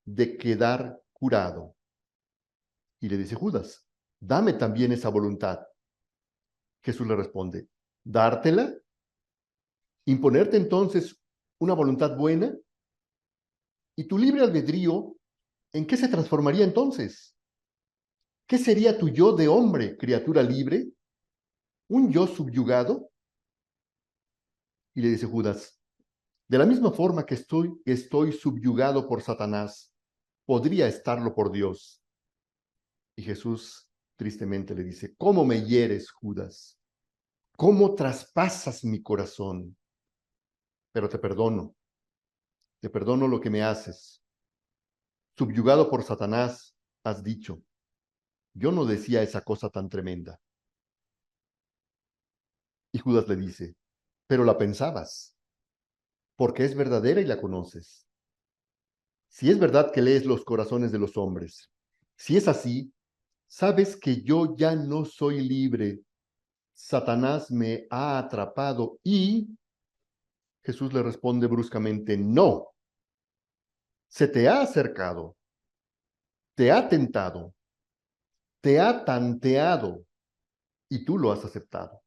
A: de quedar curado. Y le dice Judas, dame también esa voluntad. Jesús le responde, ¿dártela? ¿Imponerte entonces una voluntad buena? ¿Y tu libre albedrío en qué se transformaría entonces? ¿Qué sería tu yo de hombre, criatura libre? ¿Un yo subyugado? Y le dice Judas, de la misma forma que estoy subyugado por Satanás, podría estarlo por Dios. Y Jesús tristemente le dice, ¿cómo me hieres, Judas? ¿Cómo traspasas mi corazón? Pero te perdono lo que me haces. Subyugado por Satanás, has dicho, yo no decía esa cosa tan tremenda. Y Judas le dice, pero la pensabas, porque es verdadera y la conoces. Si es verdad que lees los corazones de los hombres, si es así, sabes que yo ya no soy libre. Satanás me ha atrapado y Jesús le responde bruscamente, no. Se te ha acercado, te ha tentado, te ha tanteado y tú lo has aceptado.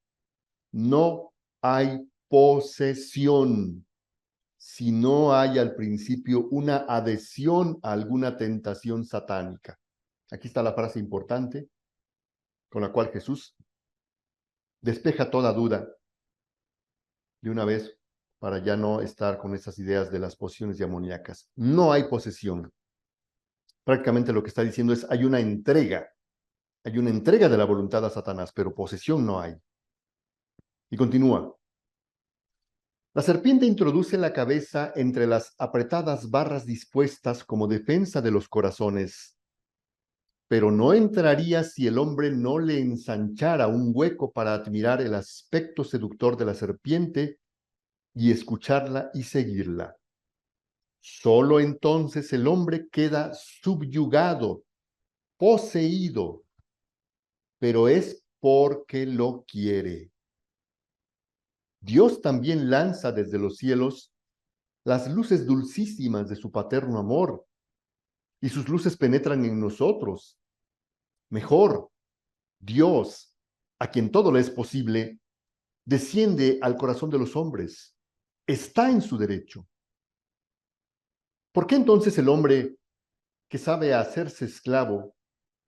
A: No hay posesión si no hay al principio una adhesión a alguna tentación satánica. Aquí está la frase importante con la cual Jesús despeja toda duda de una vez para ya no estar con esas ideas de las posesiones demoníacas. No hay posesión. Prácticamente lo que está diciendo es hay una entrega de la voluntad a Satanás, pero posesión no hay. Y continúa. La serpiente introduce la cabeza entre las apretadas barras dispuestas como defensa de los corazones, pero no entraría si el hombre no le ensanchara un hueco para admirar el aspecto seductor de la serpiente y escucharla y seguirla. Solo entonces el hombre queda subyugado, poseído, pero es porque lo quiere. Dios también lanza desde los cielos las luces dulcísimas de su paterno amor, y sus luces penetran en nosotros. Mejor, Dios, a quien todo le es posible, desciende al corazón de los hombres. Está en su derecho. ¿Por qué entonces el hombre que sabe hacerse esclavo,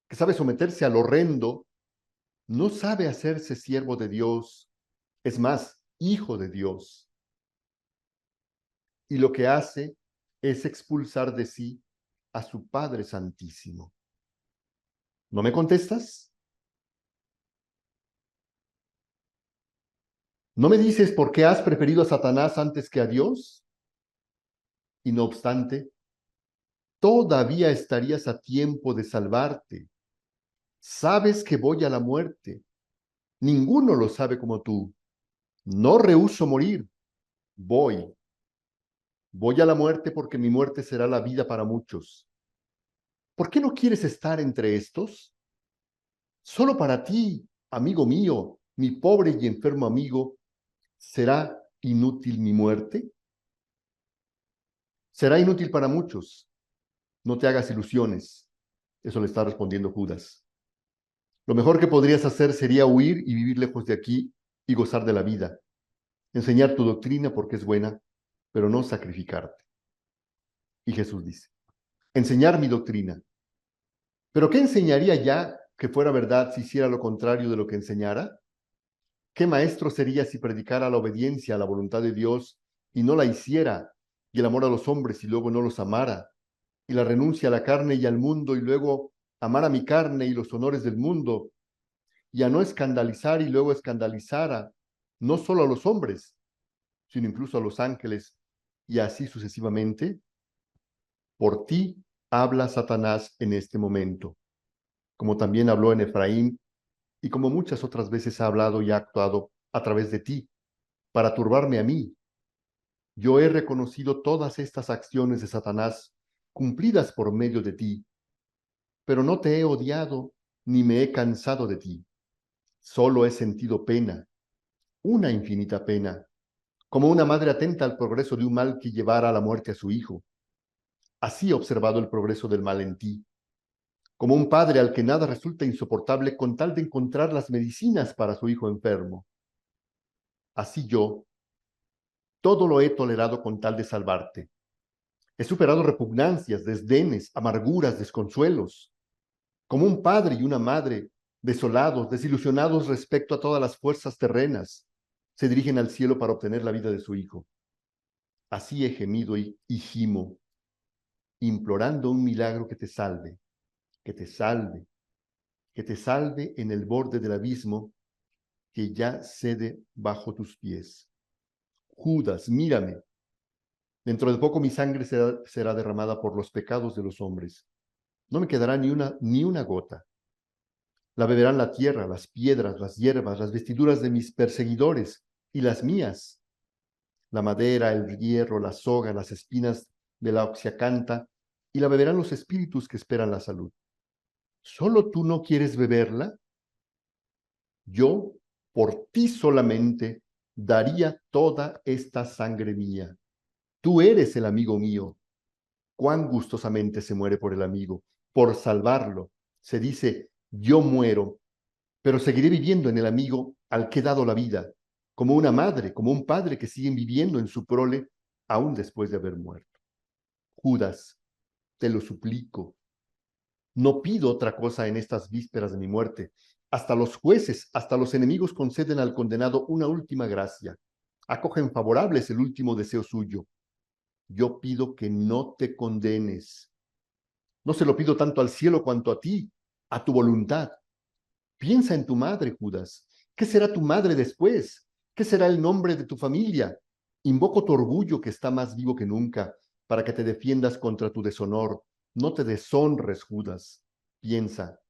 A: que sabe someterse al horrendo, no sabe hacerse siervo de Dios, es más, hijo de Dios? Y lo que hace es expulsar de sí a su Padre Santísimo. ¿No me contestas? ¿No me dices por qué has preferido a Satanás antes que a Dios? Y no obstante, todavía estarías a tiempo de salvarte. Sabes que voy a la muerte. Ninguno lo sabe como tú. No rehúso morir. Voy a la muerte porque mi muerte será la vida para muchos. ¿Por qué no quieres estar entre estos? Solo para ti, amigo mío, mi pobre y enfermo amigo, ¿será inútil mi muerte? Será inútil para muchos. No te hagas ilusiones. Eso le está respondiendo Judas. Lo mejor que podrías hacer sería huir y vivir lejos de aquí y gozar de la vida. Enseñar tu doctrina porque es buena, pero no sacrificarte. Y Jesús dice, enseñar mi doctrina. ¿Pero qué enseñaría ya que fuera verdad si hiciera lo contrario de lo que enseñara? ¿Qué maestro sería si predicara la obediencia a la voluntad de Dios y no la hiciera, y el amor a los hombres y luego no los amara, y la renuncia a la carne y al mundo y luego amar a mi carne y los honores del mundo, y a no escandalizar y luego escandalizara, no solo a los hombres, sino incluso a los ángeles y así sucesivamente, por ti habla Satanás en este momento, como también habló en Efraín y como muchas otras veces ha hablado y ha actuado a través de ti, para turbarme a mí. Yo he reconocido todas estas acciones de Satanás cumplidas por medio de ti, pero no te he odiado ni me he cansado de ti. Solo he sentido pena, una infinita pena, como una madre atenta al progreso de un mal que llevara a la muerte a su hijo. Así he observado el progreso del mal en ti, como un padre al que nada resulta insoportable con tal de encontrar las medicinas para su hijo enfermo. Así yo, todo lo he tolerado con tal de salvarte. He superado repugnancias, desdenes, amarguras, desconsuelos, como un padre y una madre, desolados, desilusionados respecto a todas las fuerzas terrenas, se dirigen al cielo para obtener la vida de su hijo. Así he gemido y gimo, implorando un milagro que te salve, que te salve, que te salve en el borde del abismo que ya cede bajo tus pies. Judas, mírame. Dentro de poco mi sangre será derramada por los pecados de los hombres. No me quedará ni una gota. La beberán la tierra, las piedras, las hierbas, las vestiduras de mis perseguidores y las mías. La madera, el hierro, la soga, las espinas de la oxiacanta, y la beberán los espíritus que esperan la salud. ¿Solo tú no quieres beberla? Yo, por ti solamente, daría toda esta sangre mía. Tú eres el amigo mío. Cuán gustosamente se muere por el amigo, por salvarlo. Se dice, yo muero, pero seguiré viviendo en el amigo al que he dado la vida, como una madre, como un padre que siguen viviendo en su prole aún después de haber muerto. Judas, te lo suplico, no pido otra cosa en estas vísperas de mi muerte. Hasta los jueces, hasta los enemigos conceden al condenado una última gracia. Acogen favorables el último deseo suyo. Yo pido que no te condenes. No se lo pido tanto al cielo cuanto a ti, a tu voluntad. Piensa en tu madre, Judas. ¿Qué será tu madre después? ¿Qué será el nombre de tu familia? Invoco tu orgullo que está más vivo que nunca, para que te defiendas contra tu deshonor. No te deshonres, Judas. Piensa.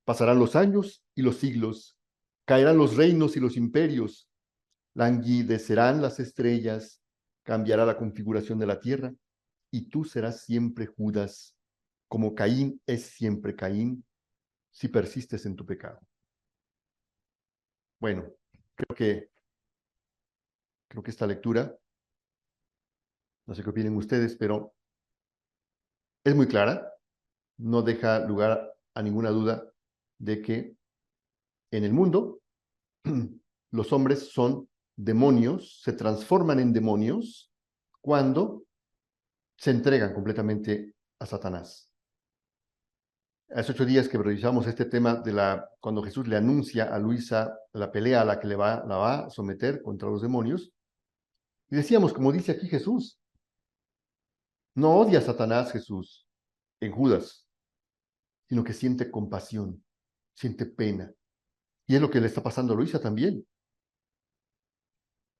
A: Pasarán los años y los siglos. Caerán los reinos y los imperios. Languidecerán las estrellas. Cambiará la configuración de la tierra. Y tú serás siempre Judas, como Caín es siempre Caín, si persistes en tu pecado. Bueno, creo que esta lectura, no sé qué opinen ustedes, pero es muy clara, no deja lugar a ninguna duda de que en el mundo los hombres son demonios, se transforman en demonios cuando se entregan completamente a Satanás. Hace 8 días que revisamos este tema cuando Jesús le anuncia a Luisa la pelea a la que la va a someter contra los demonios. Y decíamos, como dice aquí Jesús, no odia a Satanás Jesús en Judas, sino que siente compasión, siente pena. Y es lo que le está pasando a Luisa también.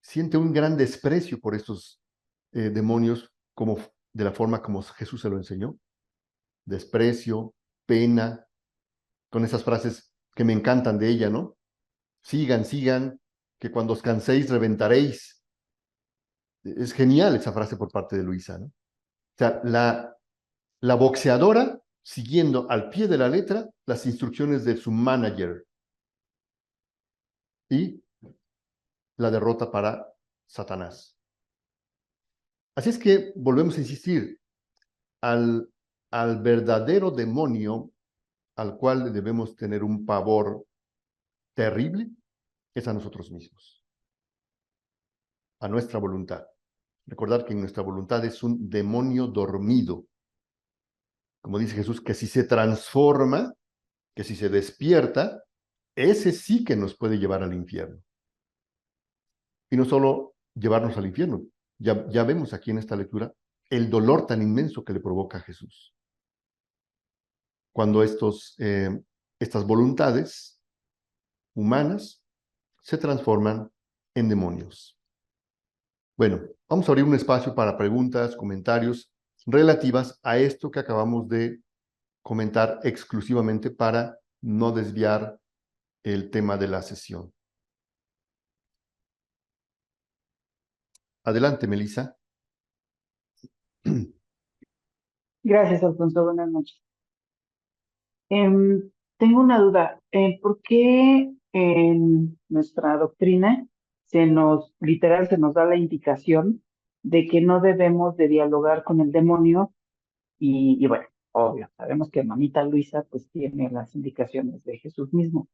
A: Siente un gran desprecio por estos demonios como de la forma como Jesús se lo enseñó. Desprecio, pena, con esas frases que me encantan de ella, ¿no? Sigan, sigan, que cuando os canséis reventaréis. Es genial esa frase por parte de Luisa, ¿no? O sea, la boxeadora siguiendo al pie de la letra las instrucciones de su manager y la derrota para Satanás. Así es que volvemos a insistir, al verdadero demonio al cual debemos tener un pavor terrible es a nosotros mismos, a nuestra voluntad. Recordar que en nuestra voluntad es un demonio dormido. Como dice Jesús, que si se transforma, que si se despierta, ese sí que nos puede llevar al infierno. Y no solo llevarnos al infierno, ya vemos aquí en esta lectura el dolor tan inmenso que le provoca a Jesús. Cuando estas voluntades humanas se transforman en demonios. Bueno, vamos a abrir un espacio para preguntas, comentarios relativas a esto que acabamos de comentar exclusivamente para no desviar el tema de la sesión. Adelante, Melissa.
I: Gracias, Alfonso. Buenas noches. Tengo una duda. ¿Por qué en nuestra doctrina literal, se nos da la indicación de que no debemos de dialogar con el demonio? Y bueno, obvio, sabemos que mamita Luisa pues tiene las indicaciones de Jesús mismo.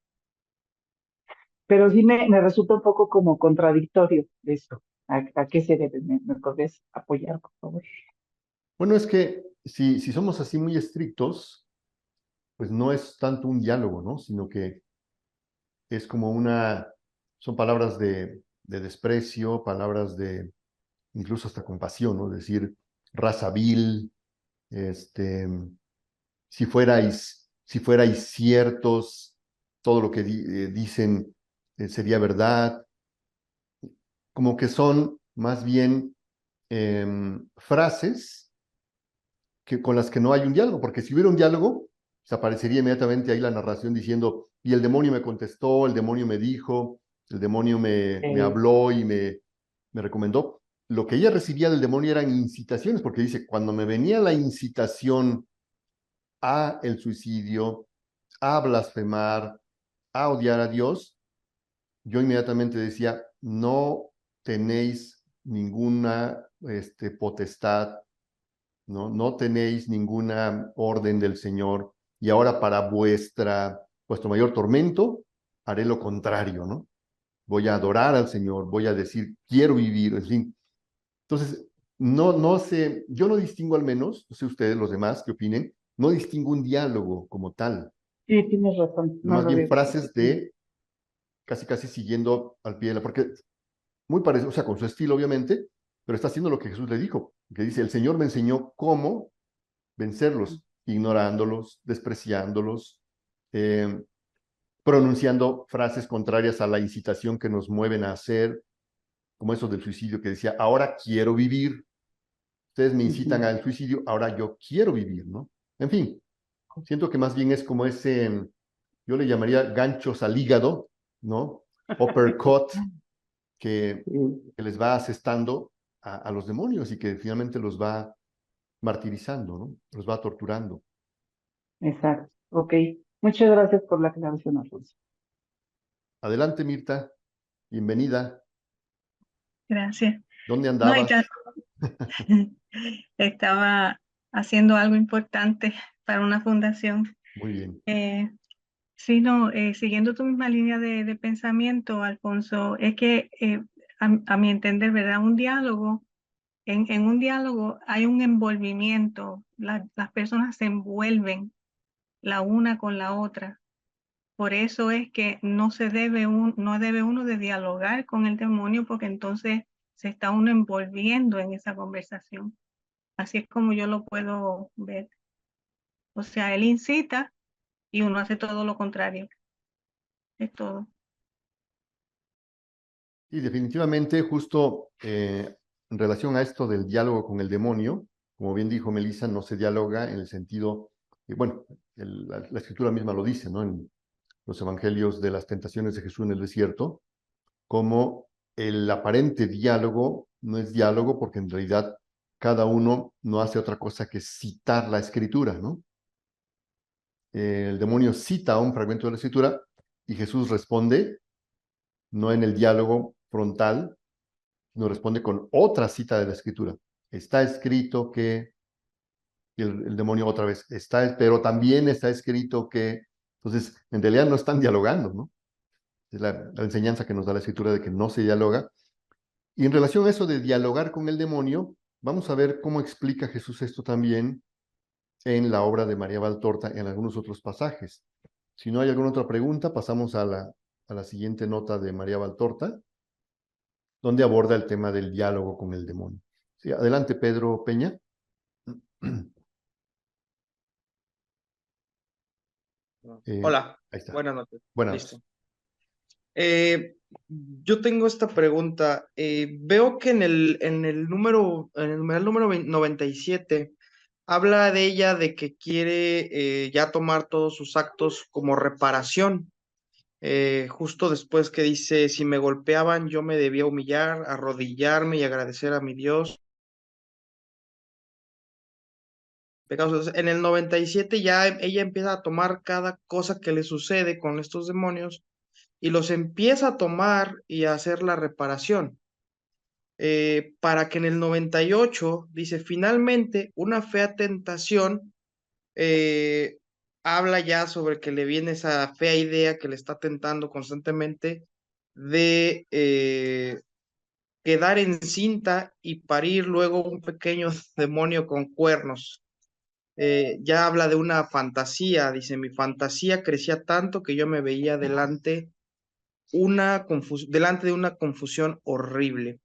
I: Pero sí me resulta un poco como contradictorio esto. ¿A qué se debe? ¿Me podés apoyar, por favor?
A: Bueno, es que si somos así muy estrictos, pues no es tanto un diálogo, ¿no? Sino que es como son palabras de desprecio, palabras de incluso hasta compasión, ¿no? Decir raza vil, si fuerais ciertos, todo lo que dicen sería verdad, como que son más bien frases con las que no hay un diálogo, porque si hubiera un diálogo, se aparecería inmediatamente ahí la narración diciendo, y el demonio me contestó, el demonio me dijo, el demonio me habló y me recomendó. Lo que ella recibía del demonio eran incitaciones, porque dice, cuando me venía la incitación a el suicidio, a blasfemar, a odiar a Dios, yo inmediatamente decía, no tenéis ninguna potestad, no tenéis ninguna orden del Señor, y ahora para vuestro mayor tormento haré lo contrario, ¿no? Voy a adorar al Señor, voy a decir, quiero vivir, en fin. Entonces, no sé, yo no distingo al menos, no sé ustedes, los demás, qué opinen, no distingo un diálogo como tal.
I: Sí, tienes razón. No
A: Más
I: lo
A: bien
I: había visto.
A: frases de casi siguiendo al pie de porque muy parecido, o sea, con su estilo obviamente, pero está haciendo lo que Jesús le dijo, que dice, el Señor me enseñó cómo vencerlos, ignorándolos, despreciándolos, pronunciando frases contrarias a la incitación que nos mueven a hacer, como eso del suicidio que decía, ahora quiero vivir, ustedes me incitan al suicidio, ahora yo quiero vivir, ¿no? En fin, siento que más bien es como ese, yo le llamaría ganchos al hígado, ¿no? Uppercut, que les va asestando a los demonios y que finalmente los va martirizando, ¿no? Los va torturando.
I: Exacto. Ok. Muchas gracias por la aclaración, Alfonso.
A: Adelante, Mirta. Bienvenida.
J: Gracias.
A: ¿Dónde
J: No,
A: andabas?
J: estaba haciendo algo importante para una fundación.
A: Muy bien.
J: Sí, no, siguiendo tu misma línea de pensamiento, Alfonso, es que a mi entender, ¿verdad? Un diálogo, en un diálogo hay un envolvimiento, las personas se envuelven la una con la otra. Por eso es que no debe uno de dialogar con el demonio, porque entonces se está uno envolviendo en esa conversación. Así es como yo lo puedo ver. O sea, él incita y uno hace todo lo contrario. Es todo.
A: Y definitivamente, justo en relación a esto del diálogo con el demonio, como bien dijo Melissa, no se dialoga en el sentido, bueno, la escritura misma lo dice, ¿no? En los evangelios de las tentaciones de Jesús en el desierto, como el aparente diálogo no es diálogo porque en realidad cada uno no hace otra cosa que citar la escritura, ¿no? El demonio cita un fragmento de la escritura y Jesús responde, no en el diálogo frontal, sino responde con otra cita de la escritura. Está escrito que, y el demonio otra vez, pero también está escrito que, entonces en realidad no están dialogando, ¿no? Es la enseñanza que nos da la escritura de que no se dialoga. Y en relación a eso de dialogar con el demonio, vamos a ver cómo explica Jesús esto también en la obra de María Valtorta en algunos otros pasajes. Si no hay alguna otra pregunta, pasamos a la siguiente nota de María Valtorta, donde aborda el tema del diálogo con el demonio. Sí, adelante, Pedro Peña.
K: Hola,
A: Ahí está.
K: buenas noches.
A: Buenas
K: Listo.
A: noches.
K: Yo tengo esta pregunta. Veo que en el numeral número 97 habla de ella de que quiere ya tomar todos sus actos como reparación. Justo después que dice, si me golpeaban, yo me debía humillar, arrodillarme y agradecer a mi Dios. Pecados. Entonces, en el 97 ya ella empieza a tomar cada cosa que le sucede con estos demonios y los empieza a tomar y a hacer la reparación. Para que en el 98 dice, finalmente, una fea tentación, eh, habla ya sobre que le viene esa fea idea que le está tentando constantemente de quedar encinta y parir luego un pequeño demonio con cuernos. Ya habla de una fantasía, dice, mi fantasía crecía tanto que yo me veía delante de una confusión horrible.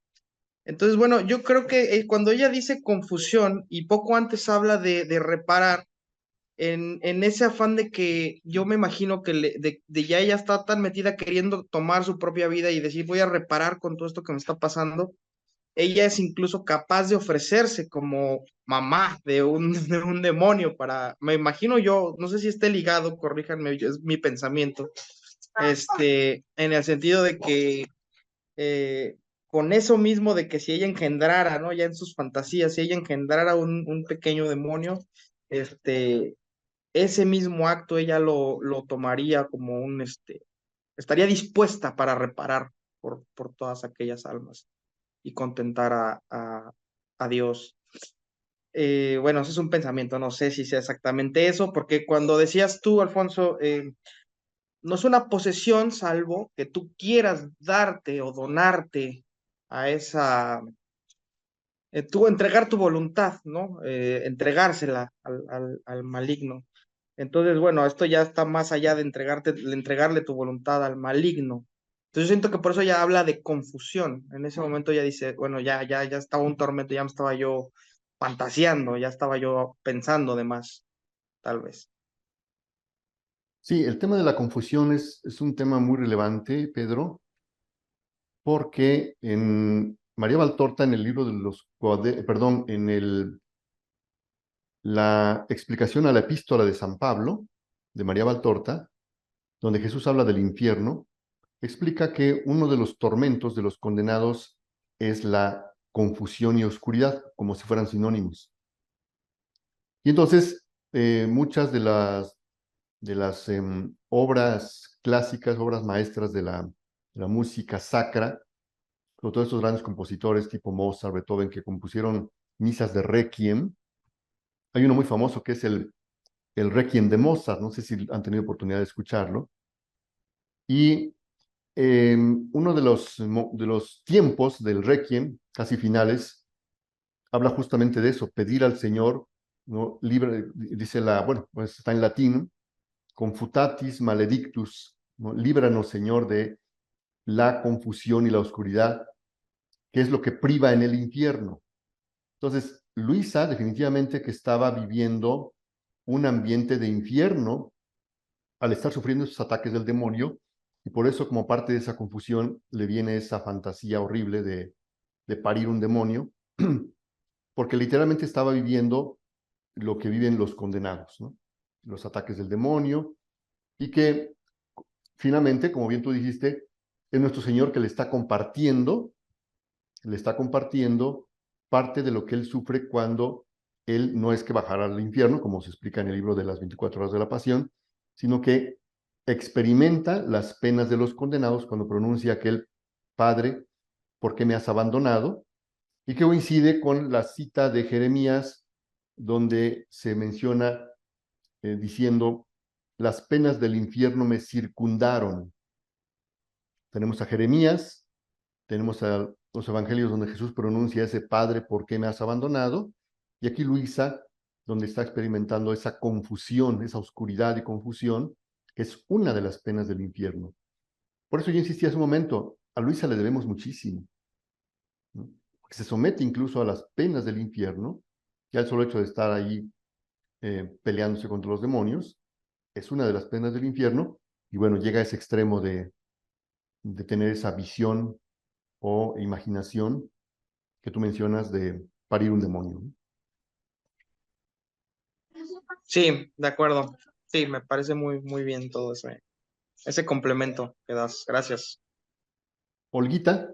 K: Entonces, bueno, yo creo que cuando ella dice confusión y poco antes habla de reparar, en ese afán de que yo me imagino que de ya ella está tan metida queriendo tomar su propia vida y decir voy a reparar con todo esto que me está pasando, ella es incluso capaz de ofrecerse como mamá de un demonio me imagino yo, no sé si esté ligado, corríjanme, es mi pensamiento, en el sentido de que con eso mismo de que si ella engendrara, ¿no? Ya en sus fantasías, si ella engendrara un pequeño demonio, este, ese mismo acto ella lo tomaría como estaría dispuesta para reparar por todas aquellas almas y contentar a Dios. Bueno, ese es un pensamiento, no sé si sea exactamente eso, porque cuando decías tú, Alfonso, no es una posesión salvo que tú quieras darte o donarte a tú entregar tu voluntad, ¿no? Entregársela al maligno. Entonces, bueno, esto ya está más allá de entregarle tu voluntad al maligno. Entonces, yo siento que por eso ya habla de confusión. En ese momento ya dice, bueno, ya estaba un tormento, ya me estaba yo fantaseando, ya estaba yo pensando de más, tal vez.
A: Sí, el tema de la confusión es un tema muy relevante, Pedro, porque en María Valtorta, en el libro de perdón, la explicación a la epístola de San Pablo, de María Valtorta, donde Jesús habla del infierno, explica que uno de los tormentos de los condenados es la confusión y oscuridad, como si fueran sinónimos. Y entonces, muchas de las obras clásicas, obras maestras de la música sacra, sobre todo estos grandes compositores tipo Mozart, Beethoven, que compusieron misas de Requiem. Hay uno muy famoso que es el Requiem de Mozart, no sé si han tenido oportunidad de escucharlo. Y uno de los tiempos del Requiem, casi finales, habla justamente de eso, pedir al Señor, ¿no? Dice bueno, pues está en latín, confutatis maledictus, ¿no? Líbranos, Señor, de la confusión y la oscuridad, que es lo que priva en el infierno. Entonces, Luisa definitivamente que estaba viviendo un ambiente de infierno al estar sufriendo esos ataques del demonio, y por eso, como parte de esa confusión, le viene esa fantasía horrible de parir un demonio, porque literalmente estaba viviendo lo que viven los condenados, ¿no? Los ataques del demonio, y que finalmente, como bien tú dijiste, es nuestro Señor que le está compartiendo parte de lo que él sufre cuando él no es que bajara al infierno, como se explica en el libro de las 24 horas de la pasión, sino que experimenta las penas de los condenados cuando pronuncia aquel Padre, ¿por qué me has abandonado? Y que coincide con la cita de Jeremías, donde se menciona diciendo, las penas del infierno me circundaron. Tenemos a Jeremías, tenemos a los evangelios donde Jesús pronuncia ese Padre, ¿por qué me has abandonado? Y aquí Luisa, donde está experimentando esa confusión, esa oscuridad y confusión, que es una de las penas del infierno. Por eso yo insistí hace un momento, a Luisa le debemos muchísimo, ¿no? Porque se somete incluso a las penas del infierno, ya el solo hecho de estar ahí peleándose contra los demonios, es una de las penas del infierno, y bueno, llega a ese extremo de de tener esa visión o imaginación que tú mencionas de parir un demonio, ¿no?
K: Sí, de acuerdo. Sí, me parece muy bien todo ese complemento que das. Gracias.
A: Olguita,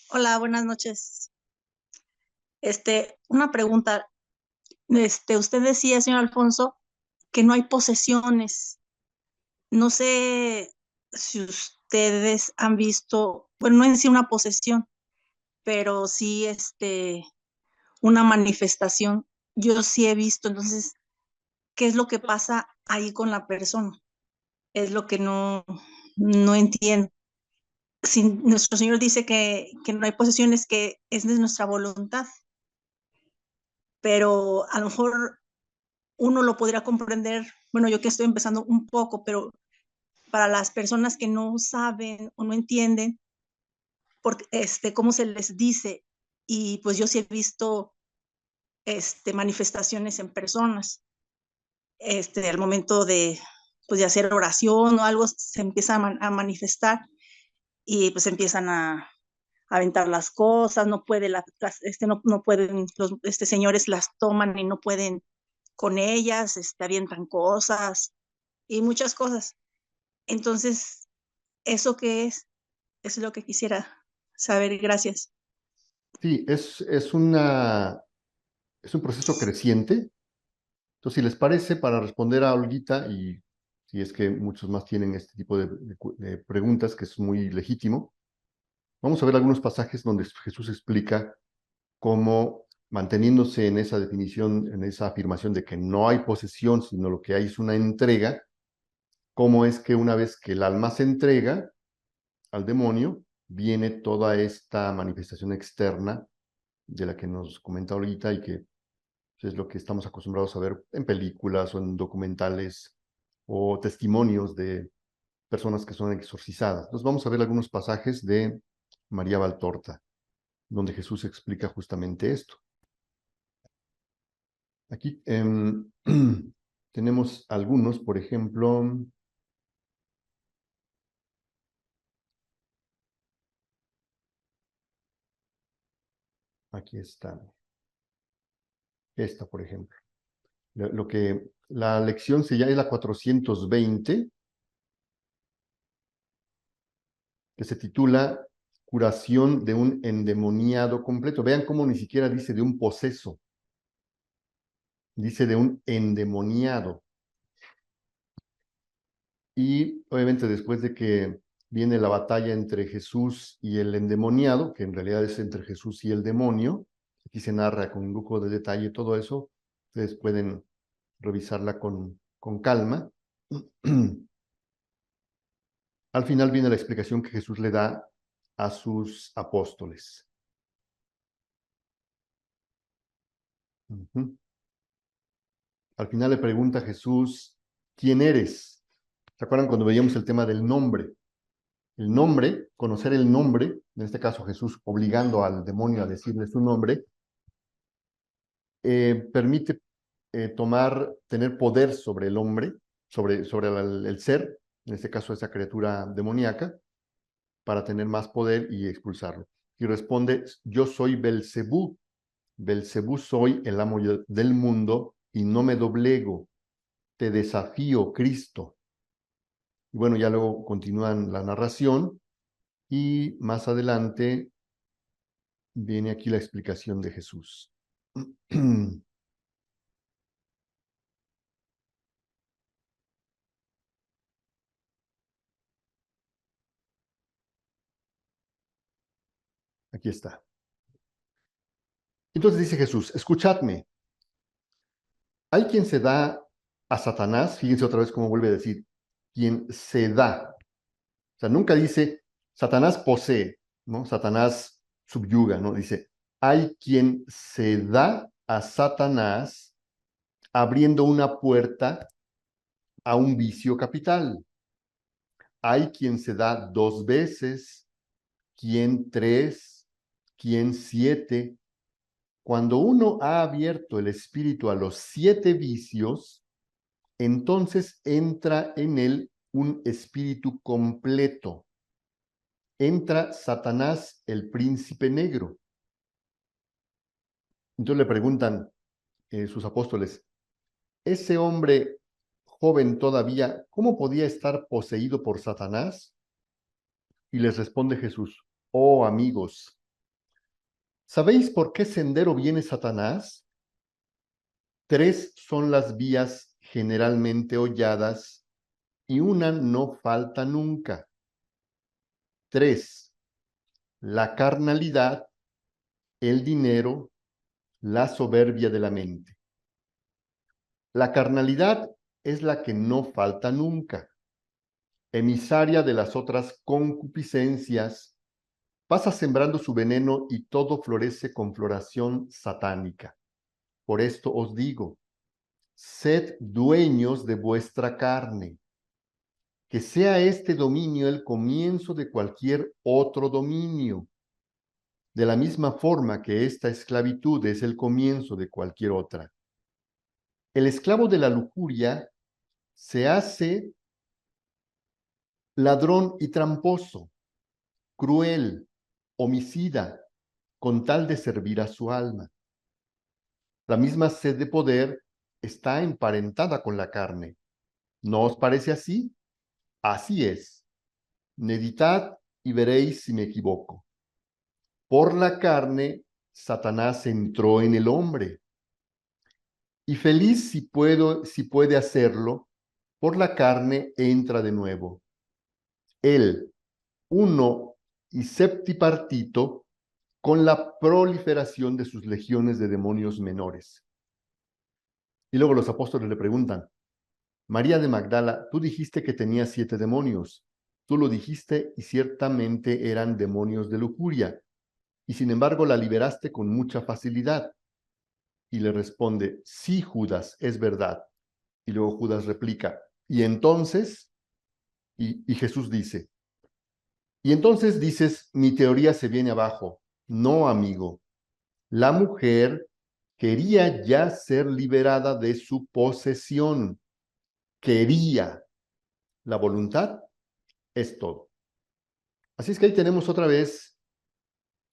L: Hola, buenas noches. Una pregunta. Usted decía, señor Alfonso, que no hay posesiones. No sé si ustedes han visto, bueno, no en sí una posesión, pero sí una manifestación. Yo sí he visto, entonces, ¿qué es lo que pasa ahí con la persona? Es lo que no entiendo. Si nuestro Señor dice que no hay posesiones, que es de nuestra voluntad, pero a lo mejor uno lo podría comprender, bueno, yo que estoy empezando un poco, pero para las personas que no saben o no entienden porque, cómo se les dice, y pues yo sí he visto manifestaciones en personas, al momento pues, de hacer oración o algo, se empieza a manifestar y pues empiezan a aventar las cosas, no puede no pueden, los señores las toman y no pueden con ellas, avientan cosas y muchas cosas. Entonces, ¿eso qué es? Eso es lo que quisiera saber. Gracias.
A: sí, es un proceso creciente. Entonces, si les parece, para responder a Olguita, y si es que muchos más tienen este tipo de preguntas, que es muy legítimo, vamos a ver algunos pasajes donde Jesús explica cómo, manteniéndose en esa definición, en esa afirmación de que no hay posesión, sino lo que hay es una entrega, cómo es que una vez que el alma se entrega al demonio, viene toda esta manifestación externa de la que nos comenta ahorita y que es lo que estamos acostumbrados a ver en películas o en documentales o testimonios de personas que son exorcizadas. Entonces vamos a ver algunos pasajes de María Valtorta, donde Jesús explica justamente esto. Aquí tenemos algunos, por ejemplo, aquí está, esta, por ejemplo. La lección se llama, es la 420, que se titula Curación de un endemoniado completo. Vean cómo ni siquiera dice de un poseso, dice de un endemoniado. Y obviamente después de que viene la batalla entre Jesús y el endemoniado, que en realidad es entre Jesús y el demonio, aquí se narra con un lujo de detalle todo eso, ustedes pueden revisarla con calma. Al final viene la explicación que Jesús le da a sus apóstoles. Al final le pregunta a Jesús, ¿quién eres? ¿Se acuerdan cuando veíamos el tema del nombre? El nombre, conocer el nombre, en este caso Jesús obligando al demonio a decirle su nombre, permite tener poder sobre el hombre, sobre el ser, en este caso esa criatura demoníaca, para tener más poder y expulsarlo. Y responde, yo soy Belcebú. Belcebú soy el amo del mundo y no me doblego. Te desafío, Cristo. Y bueno, ya luego continúan la narración y más adelante viene aquí la explicación de Jesús. Aquí está. Entonces dice Jesús, escuchadme. Hay quien se da a Satanás, fíjense otra vez cómo vuelve a decir, quien se da. O sea, nunca dice, Satanás posee, ¿no? Satanás subyuga, ¿no? Dice, hay quien se da a Satanás abriendo una puerta a un vicio capital. Hay quien se da 2 veces, quien 3, quien 7, Cuando uno ha abierto el espíritu a los 7 vicios, entonces entra en él un espíritu completo. Entra Satanás, el príncipe negro. Entonces le preguntan sus apóstoles, ese hombre joven todavía, ¿cómo podía estar poseído por Satanás? Y les responde Jesús, oh amigos, ¿sabéis por qué sendero viene Satanás? 3 son las vías generalmente holladas y una no falta nunca. 3, la carnalidad, el dinero, la soberbia de la mente. La carnalidad es la que no falta nunca, emisaria de las otras concupiscencias, pasa sembrando su veneno y todo florece con floración satánica. Por esto os digo, sed dueños de vuestra carne, que sea este dominio el comienzo de cualquier otro dominio, de la misma forma que esta esclavitud es el comienzo de cualquier otra. El esclavo de la lujuria se hace ladrón y tramposo, cruel, homicida, con tal de servir a su alma. La misma sed de poder está emparentada con la carne. ¿No os parece así? Así es. Meditad y veréis si me equivoco. Por la carne, Satanás entró en el hombre. Y feliz si puede hacerlo, por la carne entra de nuevo. Él, uno y septipartito, con la proliferación de sus legiones de demonios menores. Y luego los apóstoles le preguntan, María de Magdala, tú dijiste que tenía 7 demonios. Tú lo dijiste y ciertamente eran demonios de lujuria. Y sin embargo la liberaste con mucha facilidad. Y le responde, sí, Judas, es verdad. Y luego Judas replica, y entonces, y Jesús dice, y entonces dices, mi teoría se viene abajo. No, amigo. La mujer quería ya ser liberada de su posesión. Quería. La voluntad es todo. Así es que ahí tenemos otra vez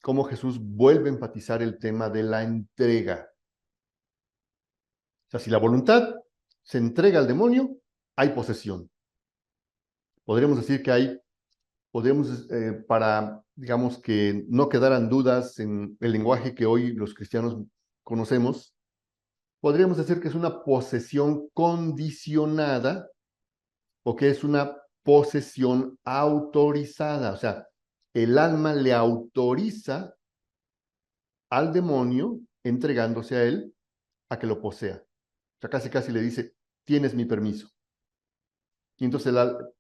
A: cómo Jesús vuelve a enfatizar el tema de la entrega. O sea, si la voluntad se entrega al demonio, hay posesión. Podríamos decir que para, digamos, que no quedaran dudas en el lenguaje que hoy los cristianos conocemos, podríamos decir que es una posesión condicionada o que es una posesión autorizada. O sea, el alma le autoriza al demonio, entregándose a él, a que lo posea. O sea, casi casi le dice, tienes mi permiso. Y entonces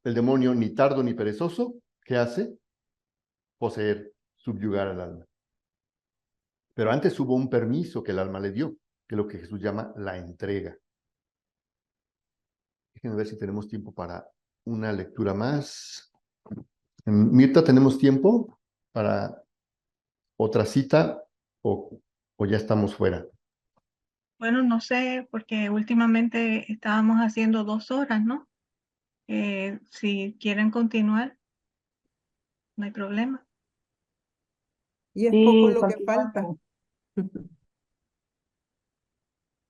A: el demonio, ni tardo ni perezoso, ¿qué hace? Poseer, subyugar al alma. Pero antes hubo un permiso que el alma le dio, que es lo que Jesús llama la entrega. Déjenme ver si tenemos tiempo para una lectura más. Mirta, ¿tenemos tiempo para otra cita o ya estamos fuera?
J: Bueno, no sé, porque últimamente estábamos haciendo 2 horas, ¿no? Si quieren continuar, no hay problema.
B: Y es
I: Sí,
B: poco lo que
I: continuamos.
B: falta.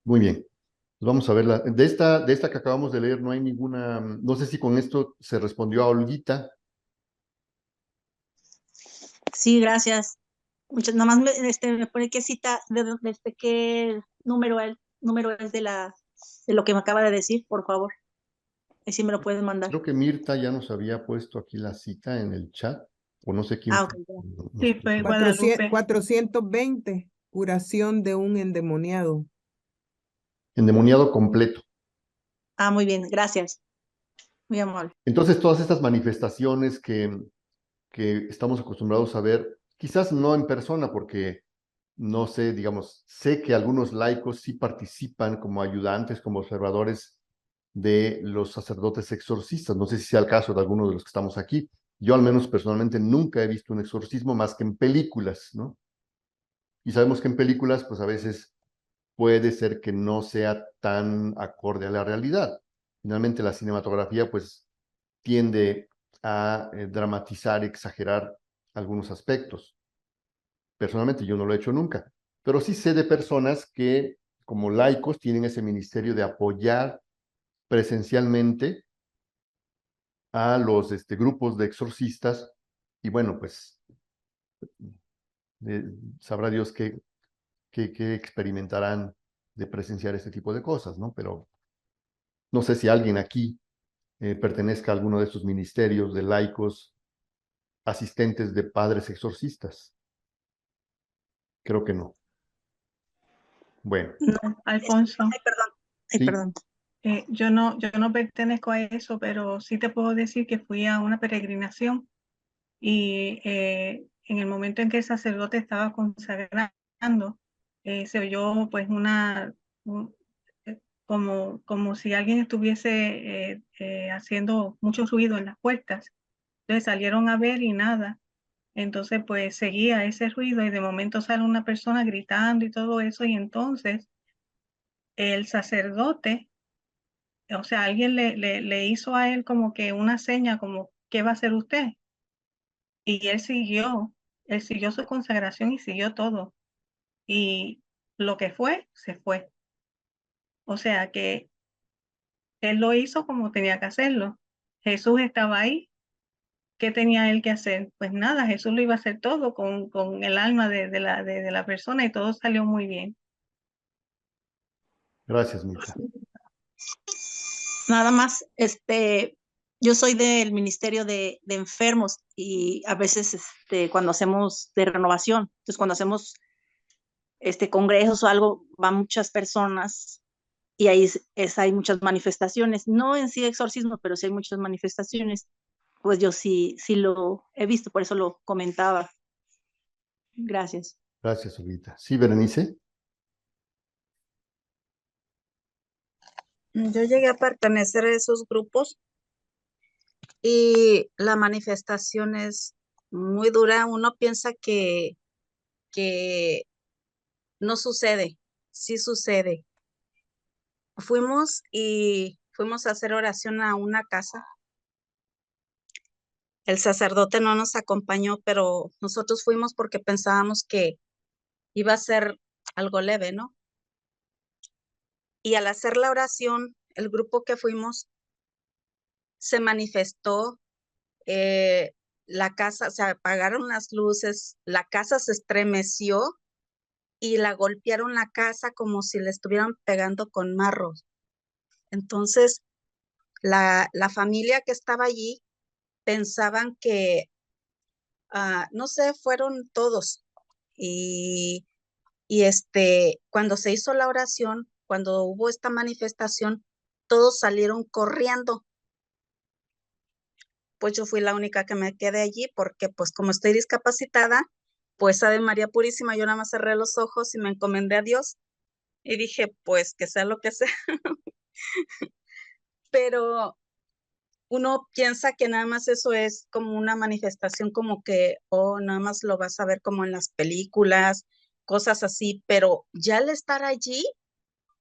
A: Muy bien. Vamos a ver, de esta que acabamos de leer no hay ninguna, no sé si con esto se respondió a Olguita.
L: Sí, gracias. Muchas, nomás me pone qué cita, qué número es de lo que me acaba de decir, por favor. Y si me lo pueden mandar.
A: Creo que Mirta ya nos había puesto aquí la cita en el chat, o no sé quién
L: Ah,
A: fue.
L: ok.
J: Sí, fue
B: 420, curación de un endemoniado.
A: Endemoniado completo.
L: Ah, muy bien, gracias. Muy amable.
A: Entonces, todas estas manifestaciones que estamos acostumbrados a ver, quizás no en persona, porque no sé, digamos, sé que algunos laicos sí participan como ayudantes, como observadores de los sacerdotes exorcistas. No sé si sea el caso de alguno de los que estamos aquí. Yo al menos personalmente nunca he visto un exorcismo más que en películas, ¿no? Y sabemos que en películas, pues a veces puede ser que no sea tan acorde a la realidad. Finalmente la cinematografía pues tiende a dramatizar, exagerar algunos aspectos. Personalmente yo no lo he hecho nunca, pero sí sé de personas que como laicos tienen ese ministerio de apoyar presencialmente a los grupos de exorcistas y bueno, pues sabrá Dios qué experimentarán de presenciar este tipo de cosas, ¿no? Pero no sé si alguien aquí pertenezca a alguno de estos ministerios de laicos, asistentes de padres exorcistas. Creo que no. Bueno.
J: No, Alfonso.
L: Ay, perdón. Ay,
A: Sí.
L: perdón.
J: Yo no pertenezco a eso, pero sí te puedo decir que fui a una peregrinación y en el momento en que el sacerdote estaba consagrando, se oyó pues como si alguien estuviese haciendo mucho ruido en las puertas. Entonces salieron a ver y nada. Entonces pues seguía ese ruido y de momento sale una persona gritando y todo eso y entonces el sacerdote, o sea, alguien le hizo a él como que una seña, como, ¿qué va a hacer usted? Y él siguió su consagración y siguió todo. Y lo que fue, se fue. O sea que él lo hizo como tenía que hacerlo. Jesús estaba ahí. ¿Qué tenía él que hacer? Pues nada, Jesús lo iba a hacer todo con el alma de la persona y todo salió muy bien.
A: Gracias, Mita.
L: Nada más, yo soy del Ministerio de Enfermos y a veces, cuando hacemos de renovación, entonces cuando hacemos congresos o algo, van muchas personas y ahí hay muchas manifestaciones, no en sí exorcismo, pero sí hay muchas manifestaciones. Pues yo sí lo he visto, por eso lo comentaba. Gracias.
A: Gracias, Olvita. Sí, Berenice.
M: Yo llegué a pertenecer a esos grupos y la manifestación es muy dura. Uno piensa que no sucede, sí sucede. Fuimos a hacer oración a una casa. El sacerdote no nos acompañó, pero nosotros fuimos porque pensábamos que iba a ser algo leve, ¿no? Y al hacer la oración, el grupo que fuimos se manifestó, la casa, se apagaron las luces, la casa se estremeció y la golpearon la casa como si le estuvieran pegando con marros. Entonces, la familia que estaba allí pensaban que, no sé, fueron todos. Y, cuando se hizo la oración, cuando hubo esta manifestación, todos salieron corriendo. Pues yo fui la única que me quedé allí porque pues como estoy discapacitada, pues Ave María Purísima, yo nada más cerré los ojos y me encomendé a Dios y dije, pues que sea lo que sea. Pero uno piensa que nada más eso es como una manifestación como que, oh, nada más lo vas a ver como en las películas, cosas así, pero ya al estar allí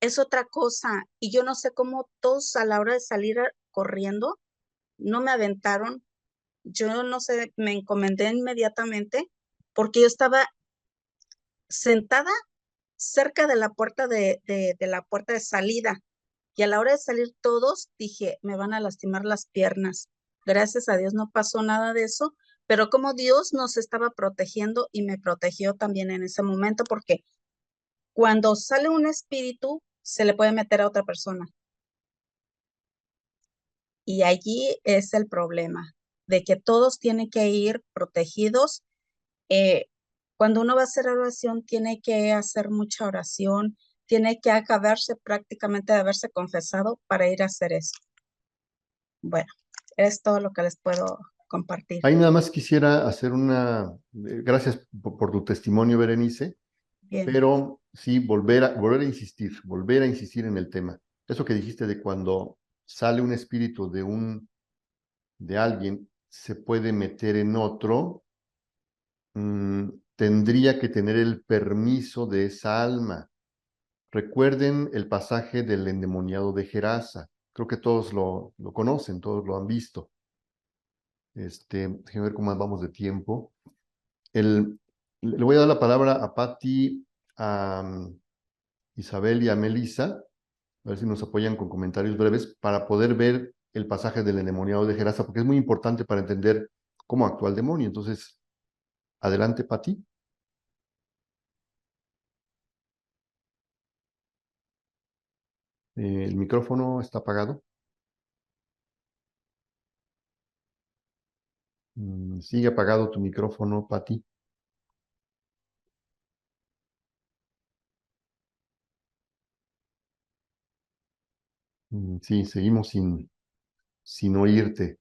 M: es otra cosa. Y yo no sé cómo todos a la hora de salir corriendo, no me aventaron. Yo no sé, me encomendé inmediatamente porque yo estaba sentada cerca de la puerta de la puerta de salida. Y a la hora de salir todos, dije, me van a lastimar las piernas. Gracias a Dios no pasó nada de eso, pero como Dios nos estaba protegiendo y me protegió también en ese momento, porque cuando sale un espíritu, se le puede meter a otra persona. Y allí es el problema, de que todos tienen que ir protegidos. Cuando uno va a hacer oración, tiene que hacer mucha oración, tiene que acabarse prácticamente de haberse confesado para ir a hacer eso. Bueno, es todo lo que les puedo compartir.
A: Ahí nada más quisiera hacer gracias por tu testimonio, Berenice,
M: Bien.
A: pero sí, volver a insistir en el tema. Eso que dijiste de cuando sale un espíritu de alguien, se puede meter en otro, tendría que tener el permiso de esa alma. Recuerden el pasaje del endemoniado de Gerasa. Creo que todos lo conocen, todos lo han visto. Déjenme ver cómo vamos de tiempo. Le voy a dar la palabra a Patti, a Isabel y a Melissa, a ver si nos apoyan con comentarios breves para poder ver el pasaje del endemoniado de Gerasa, porque es muy importante para entender cómo actúa el demonio. Entonces, adelante, Patti. El micrófono está apagado. Sigue apagado tu micrófono, Patti. Sí, seguimos sin oírte.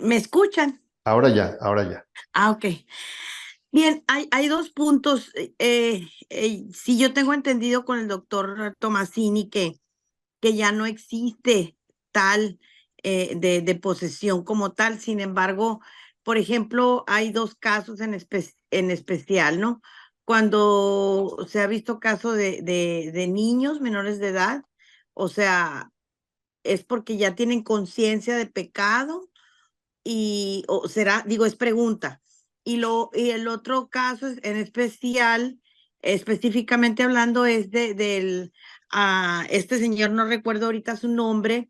N: ¿Me escuchan?
A: Ahora ya, ahora ya.
N: Ok. Bien, hay dos puntos. Si yo tengo entendido con el doctor Tomasini que ya no existe tal de posesión como tal. Sin embargo, por ejemplo, hay dos casos en especial, ¿no? Cuando se ha visto caso de niños menores de edad, o sea, es porque ya tienen conciencia de pecado o será, digo, es pregunta. Y el otro caso en especial, específicamente hablando, es del este señor, no recuerdo ahorita su nombre,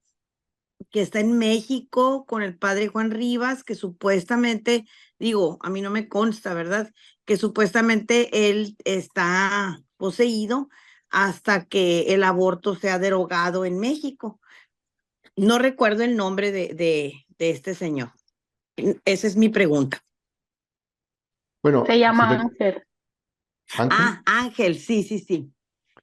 N: que está en México con el padre Juan Rivas, que supuestamente, digo, a mí no me consta, ¿verdad? Que supuestamente él está poseído hasta que el aborto sea derogado en México. No recuerdo el nombre de este señor. Esa es mi pregunta.
A: Bueno,
L: Se llama Ángel.
A: Ángel.
N: Ángel, sí,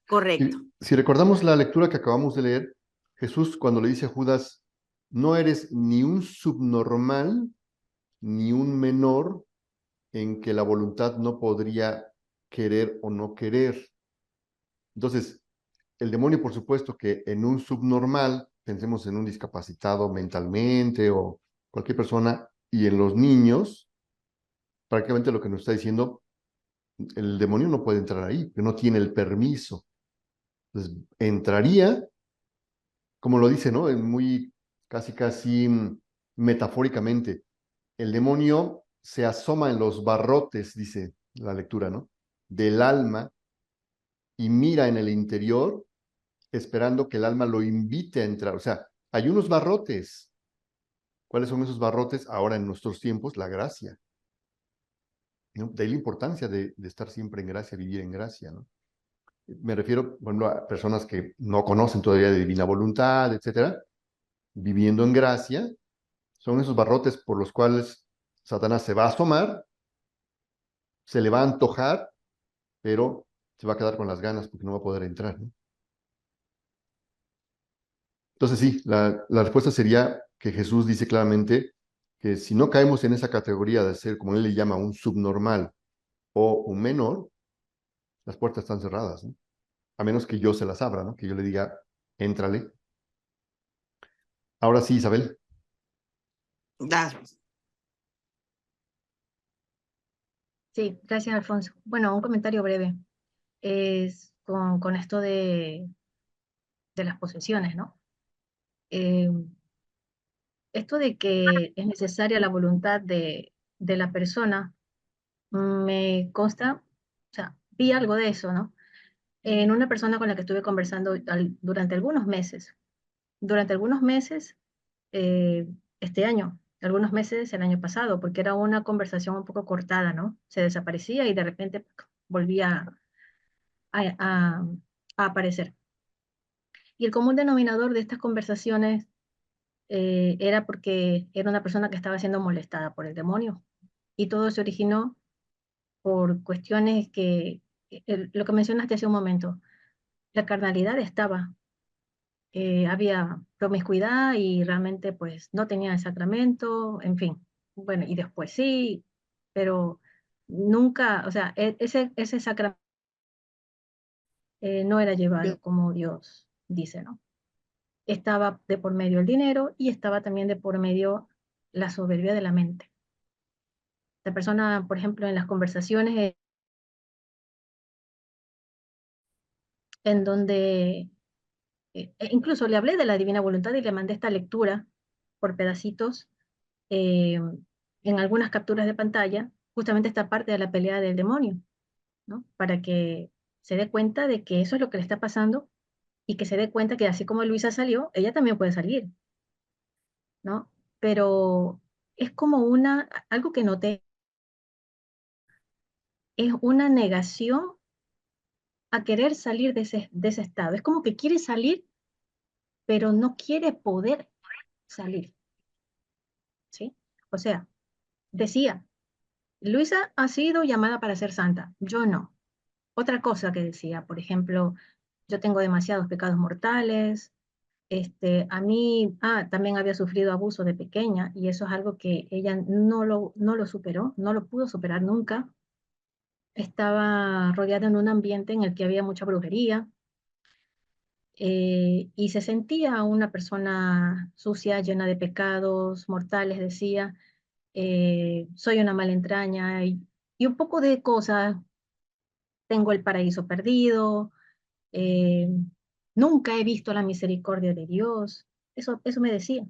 N: correcto.
A: Si recordamos la lectura que acabamos de leer, Jesús cuando le dice a Judas, no eres ni un subnormal ni un menor en que la voluntad no podría querer o no querer. Entonces, el demonio, por supuesto que en un subnormal, pensemos en un discapacitado mentalmente o cualquier persona, y en los niños, prácticamente lo que nos está diciendo, el demonio no puede entrar ahí, que no tiene el permiso. Entonces, entraría, como lo dice, ¿no? Muy casi metafóricamente, el demonio se asoma en los barrotes, dice la lectura, ¿no? Del alma y mira en el interior esperando que el alma lo invite a entrar. O sea, hay unos barrotes. ¿Cuáles son esos barrotes? Ahora en nuestros tiempos, la gracia, ¿no? De ahí la importancia de estar siempre en gracia, vivir en gracia, ¿no? Me refiero, por ejemplo, a personas que no conocen todavía de divina voluntad, etcétera, viviendo en gracia, son esos barrotes por los cuales Satanás se va a asomar, se le va a antojar, pero se va a quedar con las ganas porque no va a poder entrar, ¿no? Entonces sí, la respuesta sería que Jesús dice claramente que si no caemos en esa categoría de ser, como él le llama, un subnormal o un menor, las puertas están cerradas, ¿no? A menos que yo se las abra, ¿no? Que yo le diga, éntrale. Ahora sí, Isabel.
O: Sí, gracias, Alfonso. Bueno, un comentario breve. Es con esto de las posesiones, ¿no? Esto de que es necesaria la voluntad de la persona, me consta, o sea, vi algo de eso, ¿no? En una persona con la que estuve conversando durante algunos meses. Durante algunos meses, este año, algunos meses el año pasado, porque era una conversación un poco cortada, ¿no? Se desaparecía y de repente volvía a aparecer. Y el común denominador de estas conversaciones era porque era una persona que estaba siendo molestada por el demonio. Y todo se originó por cuestiones que, lo que mencionaste hace un momento, la carnalidad estaba, había promiscuidad y realmente pues no tenía el sacramento, en fin. Bueno, y después sí, pero nunca, o sea, ese sacramento no era llevado como Dios dice, ¿no? Estaba de por medio el dinero y estaba también de por medio la soberbia de la mente. La persona, por ejemplo, en las conversaciones en donde incluso le hablé de la divina voluntad y le mandé esta lectura por pedacitos en algunas capturas de pantalla, justamente esta parte de la pelea del demonio, ¿no? Para que se dé cuenta de que eso es lo que le está pasando y que se dé cuenta que así como Luisa salió, ella también puede salir, ¿no? Pero es como algo que noté, es una negación a querer salir de ese estado. Es como que quiere salir, pero no quiere poder salir, ¿sí? O sea, decía, Luisa ha sido llamada para ser santa, yo no. Otra cosa que decía, por ejemplo, yo tengo demasiados pecados mortales, a mí, también había sufrido abuso de pequeña y eso es algo que ella no lo superó, no lo pudo superar nunca. Estaba rodeada en un ambiente en el que había mucha brujería y se sentía una persona sucia, llena de pecados mortales, decía, soy una mala entraña y un poco de cosas, tengo el paraíso perdido, eh, nunca he visto la misericordia de Dios, eso me decía.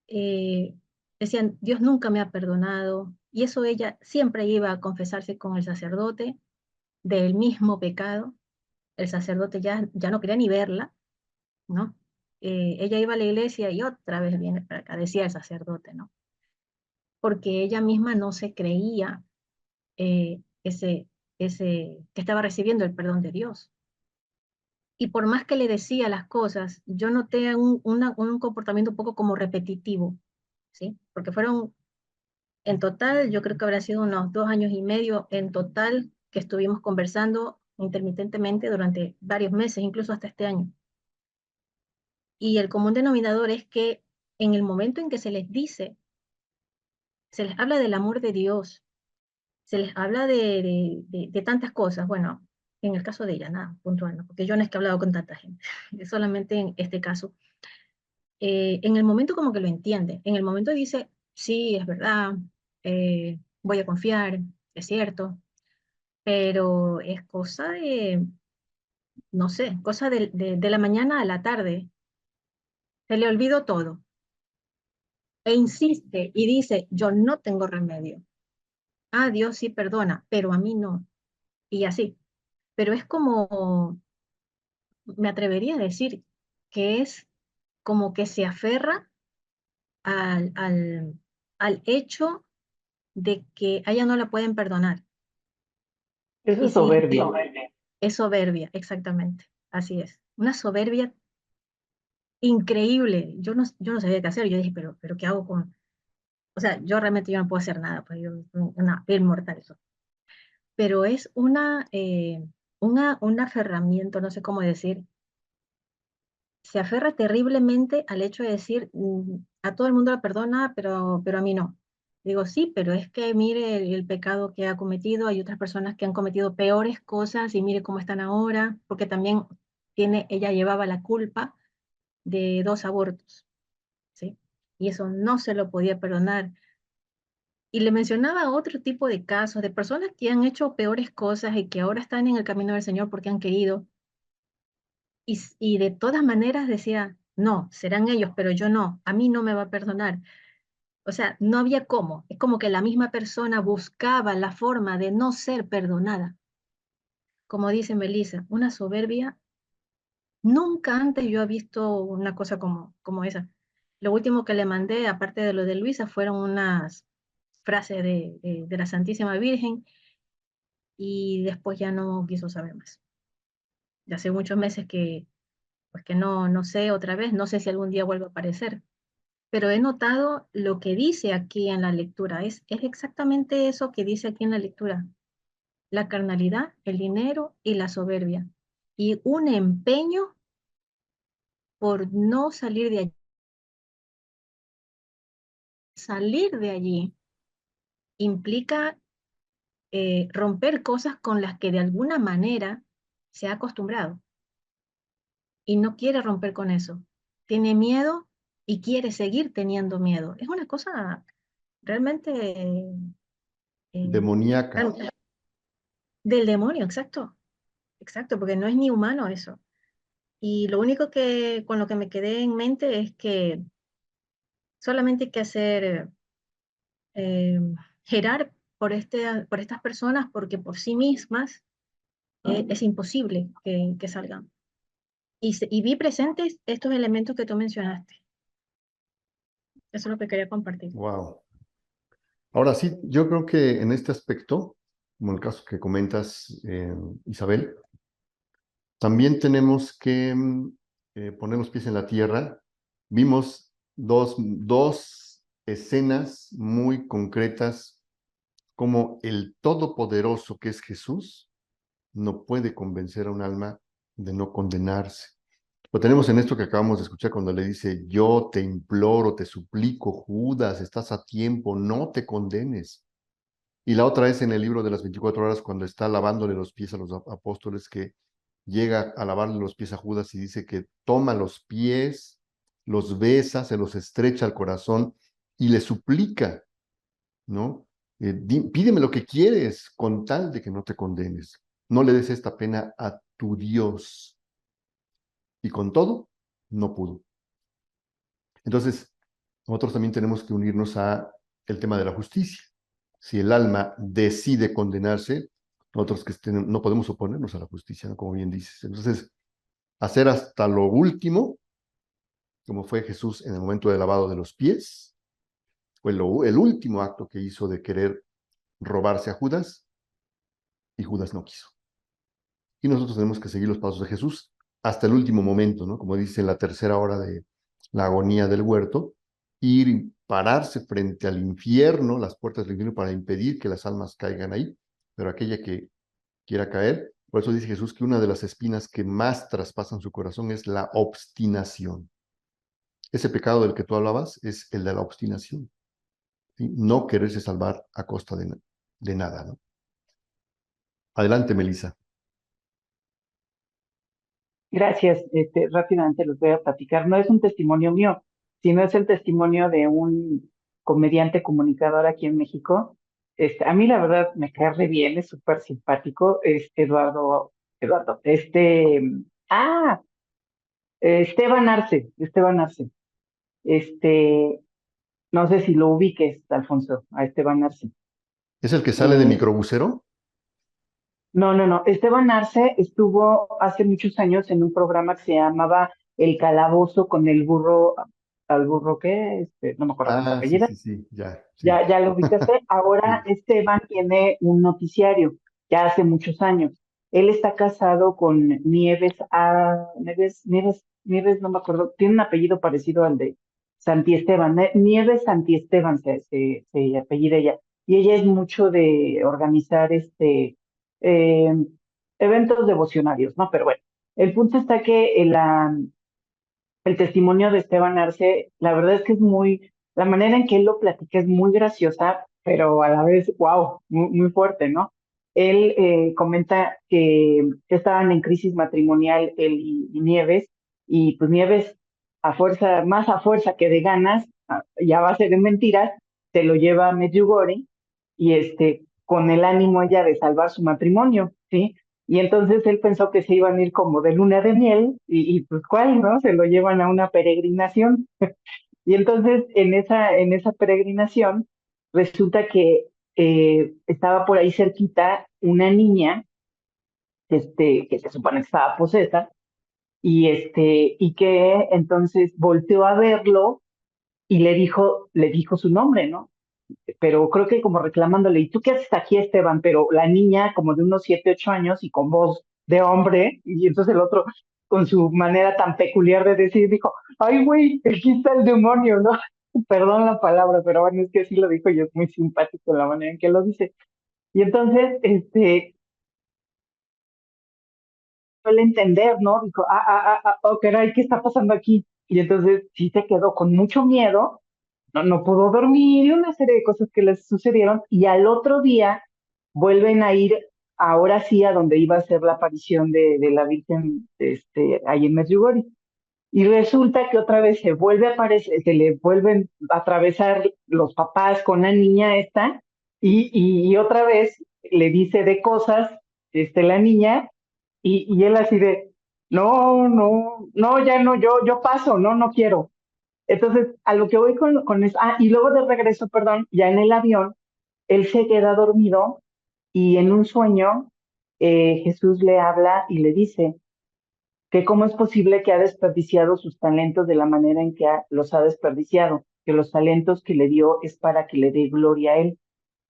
O: eh, Decían, Dios nunca me ha perdonado, y eso ella siempre iba a confesarse con el sacerdote del mismo pecado, el sacerdote ya no quería ni verla, ¿no? Ella iba a la iglesia y otra vez viene para acá, decía el sacerdote, ¿no? Porque ella misma no se creía que estaba recibiendo el perdón de Dios. Y por más que le decía las cosas, yo noté un comportamiento un poco como repetitivo, ¿sí? Porque fueron en total, yo creo que habrá sido unos 2 años y medio en total que estuvimos conversando intermitentemente durante varios meses, incluso hasta este año. Y el común denominador es que en el momento en que se les dice, se les habla del amor de Dios, se les habla de tantas cosas, bueno, en el caso de ella, nada, puntual, ¿no? Porque yo no es que he hablado con tanta gente, solamente en este caso. En el momento como que lo entiende, en el momento dice, sí, es verdad, voy a confiar, es cierto, pero es cosa de, no sé, cosa de la mañana a la tarde, se le olvidó todo, e insiste y dice, yo no tengo remedio. Dios sí perdona, pero a mí no, y así. Pero es como, me atrevería a decir, que es como que se aferra al, al, al hecho de que a ella no la pueden perdonar.
I: Eso
O: Y
I: es
O: sí,
I: soberbia.
O: es soberbia, exactamente, así es. Una soberbia increíble. Yo no sabía qué hacer, yo dije, pero ¿qué hago con...? O sea, yo realmente yo no puedo hacer nada, pues yo, una piel mortal eso. Pero es un aferramiento, no sé cómo decir, se aferra terriblemente al hecho de decir, a todo el mundo la perdona, pero a mí no. Digo, sí, pero es que mire el pecado que ha cometido, hay otras personas que han cometido peores cosas y mire cómo están ahora, porque también ella llevaba la culpa de 2 abortos, ¿sí? Y eso no se lo podía perdonar. Y le mencionaba otro tipo de casos de personas que han hecho peores cosas y que ahora están en el camino del Señor porque han querido. Y de todas maneras decía, no, serán ellos, pero yo no, a mí no me va a perdonar. O sea, no había cómo. Es como que la misma persona buscaba la forma de no ser perdonada. Como dice Melissa, una soberbia. Nunca antes yo he visto una cosa como esa. Lo último que le mandé, aparte de lo de Luisa, fueron unas frases de la Santísima Virgen y después ya no quiso saber más. Ya hace muchos meses pues que no sé otra vez, no sé si algún día vuelve a aparecer, pero he notado lo que dice aquí en la lectura, es exactamente eso que dice aquí en la lectura, la carnalidad, el dinero y la soberbia, y un empeño por no salir de allí. Salir de allí implica romper cosas con las que de alguna manera se ha acostumbrado y no quiere romper con eso. Tiene miedo y quiere seguir teniendo miedo. Es una cosa realmente
A: Demoníaca.
O: Del demonio, exacto. Exacto, porque no es ni humano eso. Y lo único que con lo que me quedé en mente es que solamente hay que hacer gerar por estas personas porque por sí mismas es imposible que salgan. Y vi presentes estos elementos que tú mencionaste. Eso es lo que quería compartir.
A: Wow. Ahora sí, yo creo que en este aspecto, como el caso que comentas, Isabel, también tenemos que poner los pies en la tierra. Vimos dos escenas muy concretas, como el Todopoderoso que es Jesús no puede convencer a un alma de no condenarse. Lo tenemos en esto que acabamos de escuchar cuando le dice: yo te imploro, te suplico, Judas, estás a tiempo, no te condenes. Y la otra es en el libro de las 24 horas, cuando está lavándole los pies a los apóstoles, que llega a lavarle los pies a Judas y dice que toma los pies, los besa, se los estrecha al corazón y le suplica, ¿no? Pídeme lo que quieres con tal de que no te condenes. No le des esta pena a tu Dios. Y con todo, no pudo. Entonces, nosotros también tenemos que unirnos a el tema de la justicia. Si el alma decide condenarse, nosotros no podemos oponernos a la justicia, ¿no? Como bien dices. Entonces, hacer hasta lo último, como fue Jesús en el momento del lavado de los pies, fue el último acto que hizo de querer robarse a Judas, y Judas no quiso. Y nosotros tenemos que seguir los pasos de Jesús hasta el último momento, ¿no? Como dice en la tercera hora de la agonía del huerto, ir y pararse frente al infierno, las puertas del infierno, para impedir que las almas caigan ahí, pero aquella que quiera caer, por eso dice Jesús que una de las espinas que más traspasan su corazón es la obstinación. Ese pecado del que tú hablabas es el de la obstinación, ¿sí? No quererse salvar a costa de nada, ¿no? Adelante, Melissa.
I: Gracias. Rápidamente les voy a platicar. No es un testimonio mío, sino es el testimonio de un comediante comunicador aquí en México. A mí la verdad me cae re bien, es súper simpático. Esteban Arce. Este, no sé si lo ubiques, Alfonso, a Esteban Arce.
A: ¿Es el que sale de microbusero?
I: No. Esteban Arce estuvo hace muchos años en un programa que se llamaba El Calabozo con el burro, ¿al burro qué? No me acuerdo cómo se apellida.
A: Sí, ya. Sí.
I: Ya lo ubicaste. Ahora
A: Sí.
I: Esteban tiene un noticiario, ya hace muchos años. Él está casado con Nieves, no me acuerdo, tiene un apellido parecido al de Santiesteban, Nieves Santiesteban se apellida ella. Y ella es mucho de organizar eh, eventos devocionarios, ¿no? Pero bueno, el punto está que el testimonio de Esteban Arce, la verdad es que la manera en que él lo platica es muy graciosa, pero a la vez, wow, muy fuerte, ¿no? Él comenta que estaban en crisis matrimonial él y Nieves, y pues Nieves, más a fuerza que de ganas, ya va a ser de mentiras, se lo lleva a Medjugorje, y con el ánimo ella de salvar su matrimonio, ¿sí? Y entonces él pensó que se iban a ir como de luna de miel, y pues cuál, ¿no? Se lo llevan a una peregrinación. Y entonces en esa peregrinación resulta que estaba por ahí cerquita una niña, que se supone que estaba posesa, y que entonces volteó a verlo y le dijo su nombre, ¿no? Pero creo que como reclamándole: ¿y tú qué haces aquí, Esteban? Pero la niña como de unos 7, 8 años y con voz de hombre, y entonces el otro con su manera tan peculiar de decir dijo: ay, güey, aquí está el demonio, ¿no? Perdón la palabra, pero bueno, es que así lo dijo y es muy simpático la manera en que lo dice. Y entonces, suele entender, ¿no? Dijo: oh, caray, ¿qué está pasando aquí? Y entonces sí se quedó con mucho miedo, no pudo dormir y una serie de cosas que les sucedieron, y al otro día vuelven a ir, ahora sí, a donde iba a ser la aparición de la Virgen, ahí en Medjugorje. Y resulta que otra vez se le vuelven a atravesar los papás con la niña esta, Y otra vez le dice de cosas, la niña, y él así de, no, ya no, yo paso, no quiero. Entonces, a lo que voy con eso, y luego de regreso, perdón, ya en el avión, él se queda dormido y en un sueño Jesús le habla y le dice que cómo es posible que ha desperdiciado sus talentos de la manera en que los ha desperdiciado, que los talentos que le dio es para que le dé gloria a él.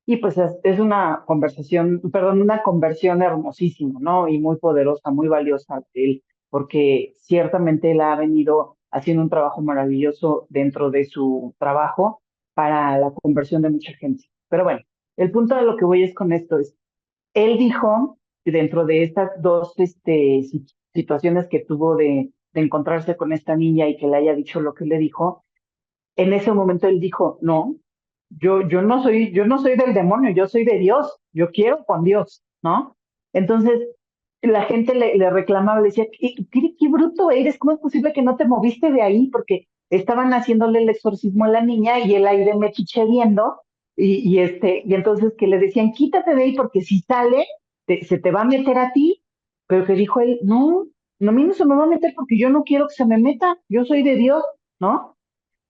I: Y pues es una conversación, perdón, una conversión hermosísima, ¿no? Y muy poderosa, muy valiosa de él, porque ciertamente él ha venido haciendo un trabajo maravilloso dentro de su trabajo para la conversión de mucha gente. Pero bueno, el punto de lo que voy es con esto es, él dijo, dentro de estas dos situaciones que tuvo de encontrarse con esta niña y que le haya dicho lo que le dijo, en ese momento él dijo, no, yo no soy del demonio, yo soy de Dios, yo quiero con Dios, ¿no? Entonces, la gente le reclamaba, le decía, ¿qué bruto eres? ¿Cómo es posible que no te moviste de ahí? Porque estaban haciéndole el exorcismo a la niña y él ahí de mechiche viendo, y entonces que le decían, quítate de ahí porque si sale, se te va a meter a ti, pero que dijo él, no, a mí no se me va a meter porque yo no quiero que se me meta, yo soy de Dios, ¿no?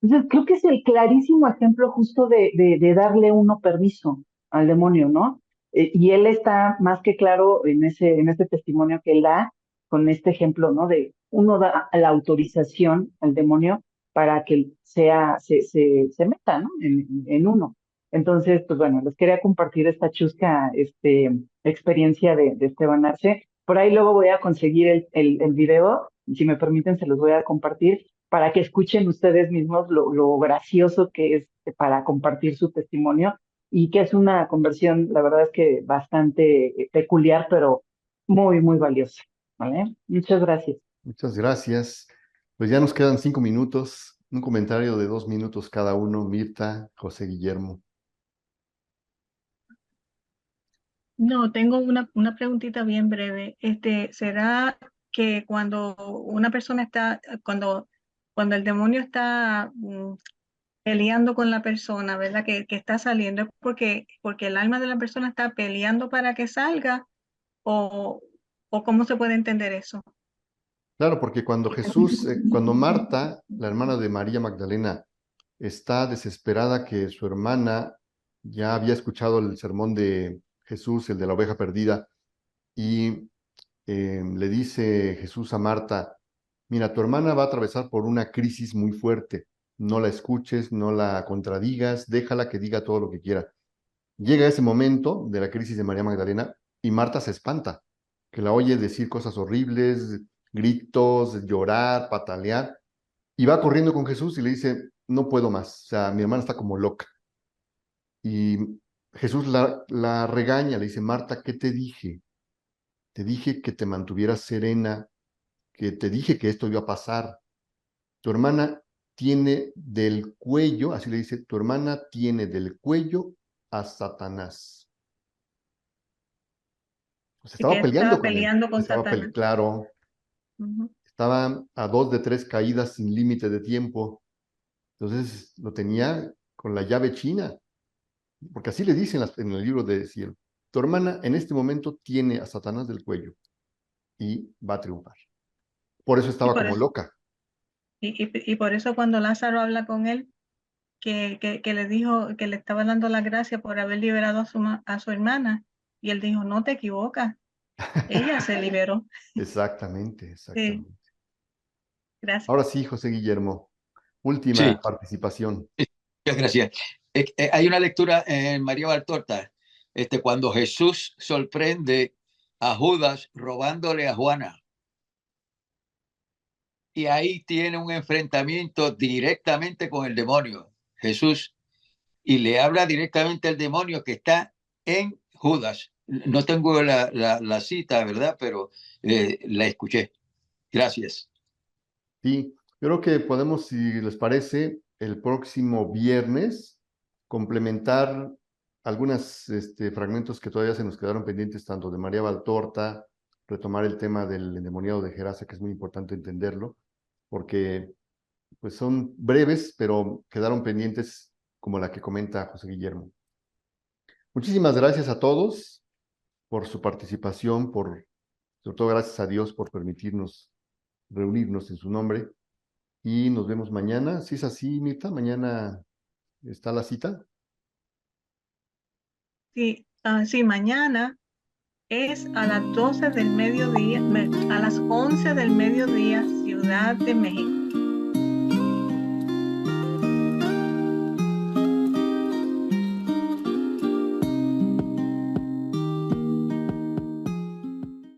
I: Entonces, creo que es el clarísimo ejemplo justo de darle uno permiso al demonio, ¿no? Y él está más que claro en ese testimonio que él da, con este ejemplo, ¿no? De uno da la autorización al demonio para que se meta, ¿no? En uno. Entonces, pues bueno, les quería compartir esta chusca experiencia de Esteban Arce. Por ahí luego voy a conseguir el video, y si me permiten se los voy a compartir para que escuchen ustedes mismos lo gracioso que es para compartir su testimonio y que es una conversión, la verdad es que bastante peculiar, pero muy, muy valiosa. ¿Vale? Muchas gracias.
A: Muchas gracias. Pues ya nos quedan 5 minutos. Un comentario de 2 minutos cada uno. Mirta, José Guillermo.
J: No, tengo una preguntita bien breve. ¿Será que cuando una persona está, cuando el demonio está peleando con la persona, ¿verdad? Que está saliendo, es porque el alma de la persona está peleando para que salga, o cómo se puede entender eso?
A: Claro, porque cuando Marta, la hermana de María Magdalena, está desesperada que su hermana ya había escuchado el sermón de Jesús, el de la oveja perdida, y le dice Jesús a Marta, mira, tu hermana va a atravesar por una crisis muy fuerte, no la escuches, no la contradigas, déjala que diga todo lo que quiera. Llega ese momento de la crisis de María Magdalena y Marta se espanta, que la oye decir cosas horribles, gritos, llorar, patalear, y va corriendo con Jesús y le dice, no puedo más, o sea, mi hermana está como loca. Y Jesús la regaña, le dice, Marta, ¿qué te dije? Te dije que te mantuvieras serena, que te dije que esto iba a pasar. Tu hermana tiene del cuello, así le dice, tu hermana tiene del cuello a Satanás. Pues
J: Y que
A: estaba peleando
J: estaba
A: con él.
J: peleando con Satanás.
A: Claro,
J: Ujú.
A: estaba a 2 de 3 caídas sin límite de tiempo. Entonces lo tenía con la llave china, porque así le dicen en el libro de Cielo. Tu hermana en este momento tiene a Satanás del cuello y va a triunfar. Por eso
J: Y
A: estaba
J: por
A: como
J: eso,
A: loca.
J: y por eso cuando Lázaro habla con él, que le dijo que le estaba dando las gracias por haber liberado a su hermana, y él dijo, no te equivocas, ella se liberó.
A: Exactamente,
J: Sí,
A: exactamente.
J: gracias.
A: Ahora sí, José Guillermo,
P: Sí,
A: última participación.
P: muchas gracias. Hay una lectura en María Valtorta, cuando Jesús sorprende a Judas robándole a Juana. Y ahí tiene un enfrentamiento directamente con el demonio, Jesús, y le habla directamente al demonio que está en Judas. No tengo la cita, ¿verdad? Pero la escuché. Gracias.
A: Sí, creo que podemos, si les parece, el próximo viernes complementar algunos fragmentos que todavía se nos quedaron pendientes, tanto de María Valtorta, retomar el tema del endemoniado de Gerasa, que es muy importante entenderlo, porque pues son breves, pero quedaron pendientes como la que comenta José Guillermo. Muchísimas gracias a todos por su participación, sobre todo gracias a Dios por permitirnos reunirnos en su nombre. Y nos vemos mañana. Si es así, Mirta, mañana está la cita.
J: Sí, sí, mañana es a las 12 del mediodía, a las 11 del mediodía, Ciudad de México.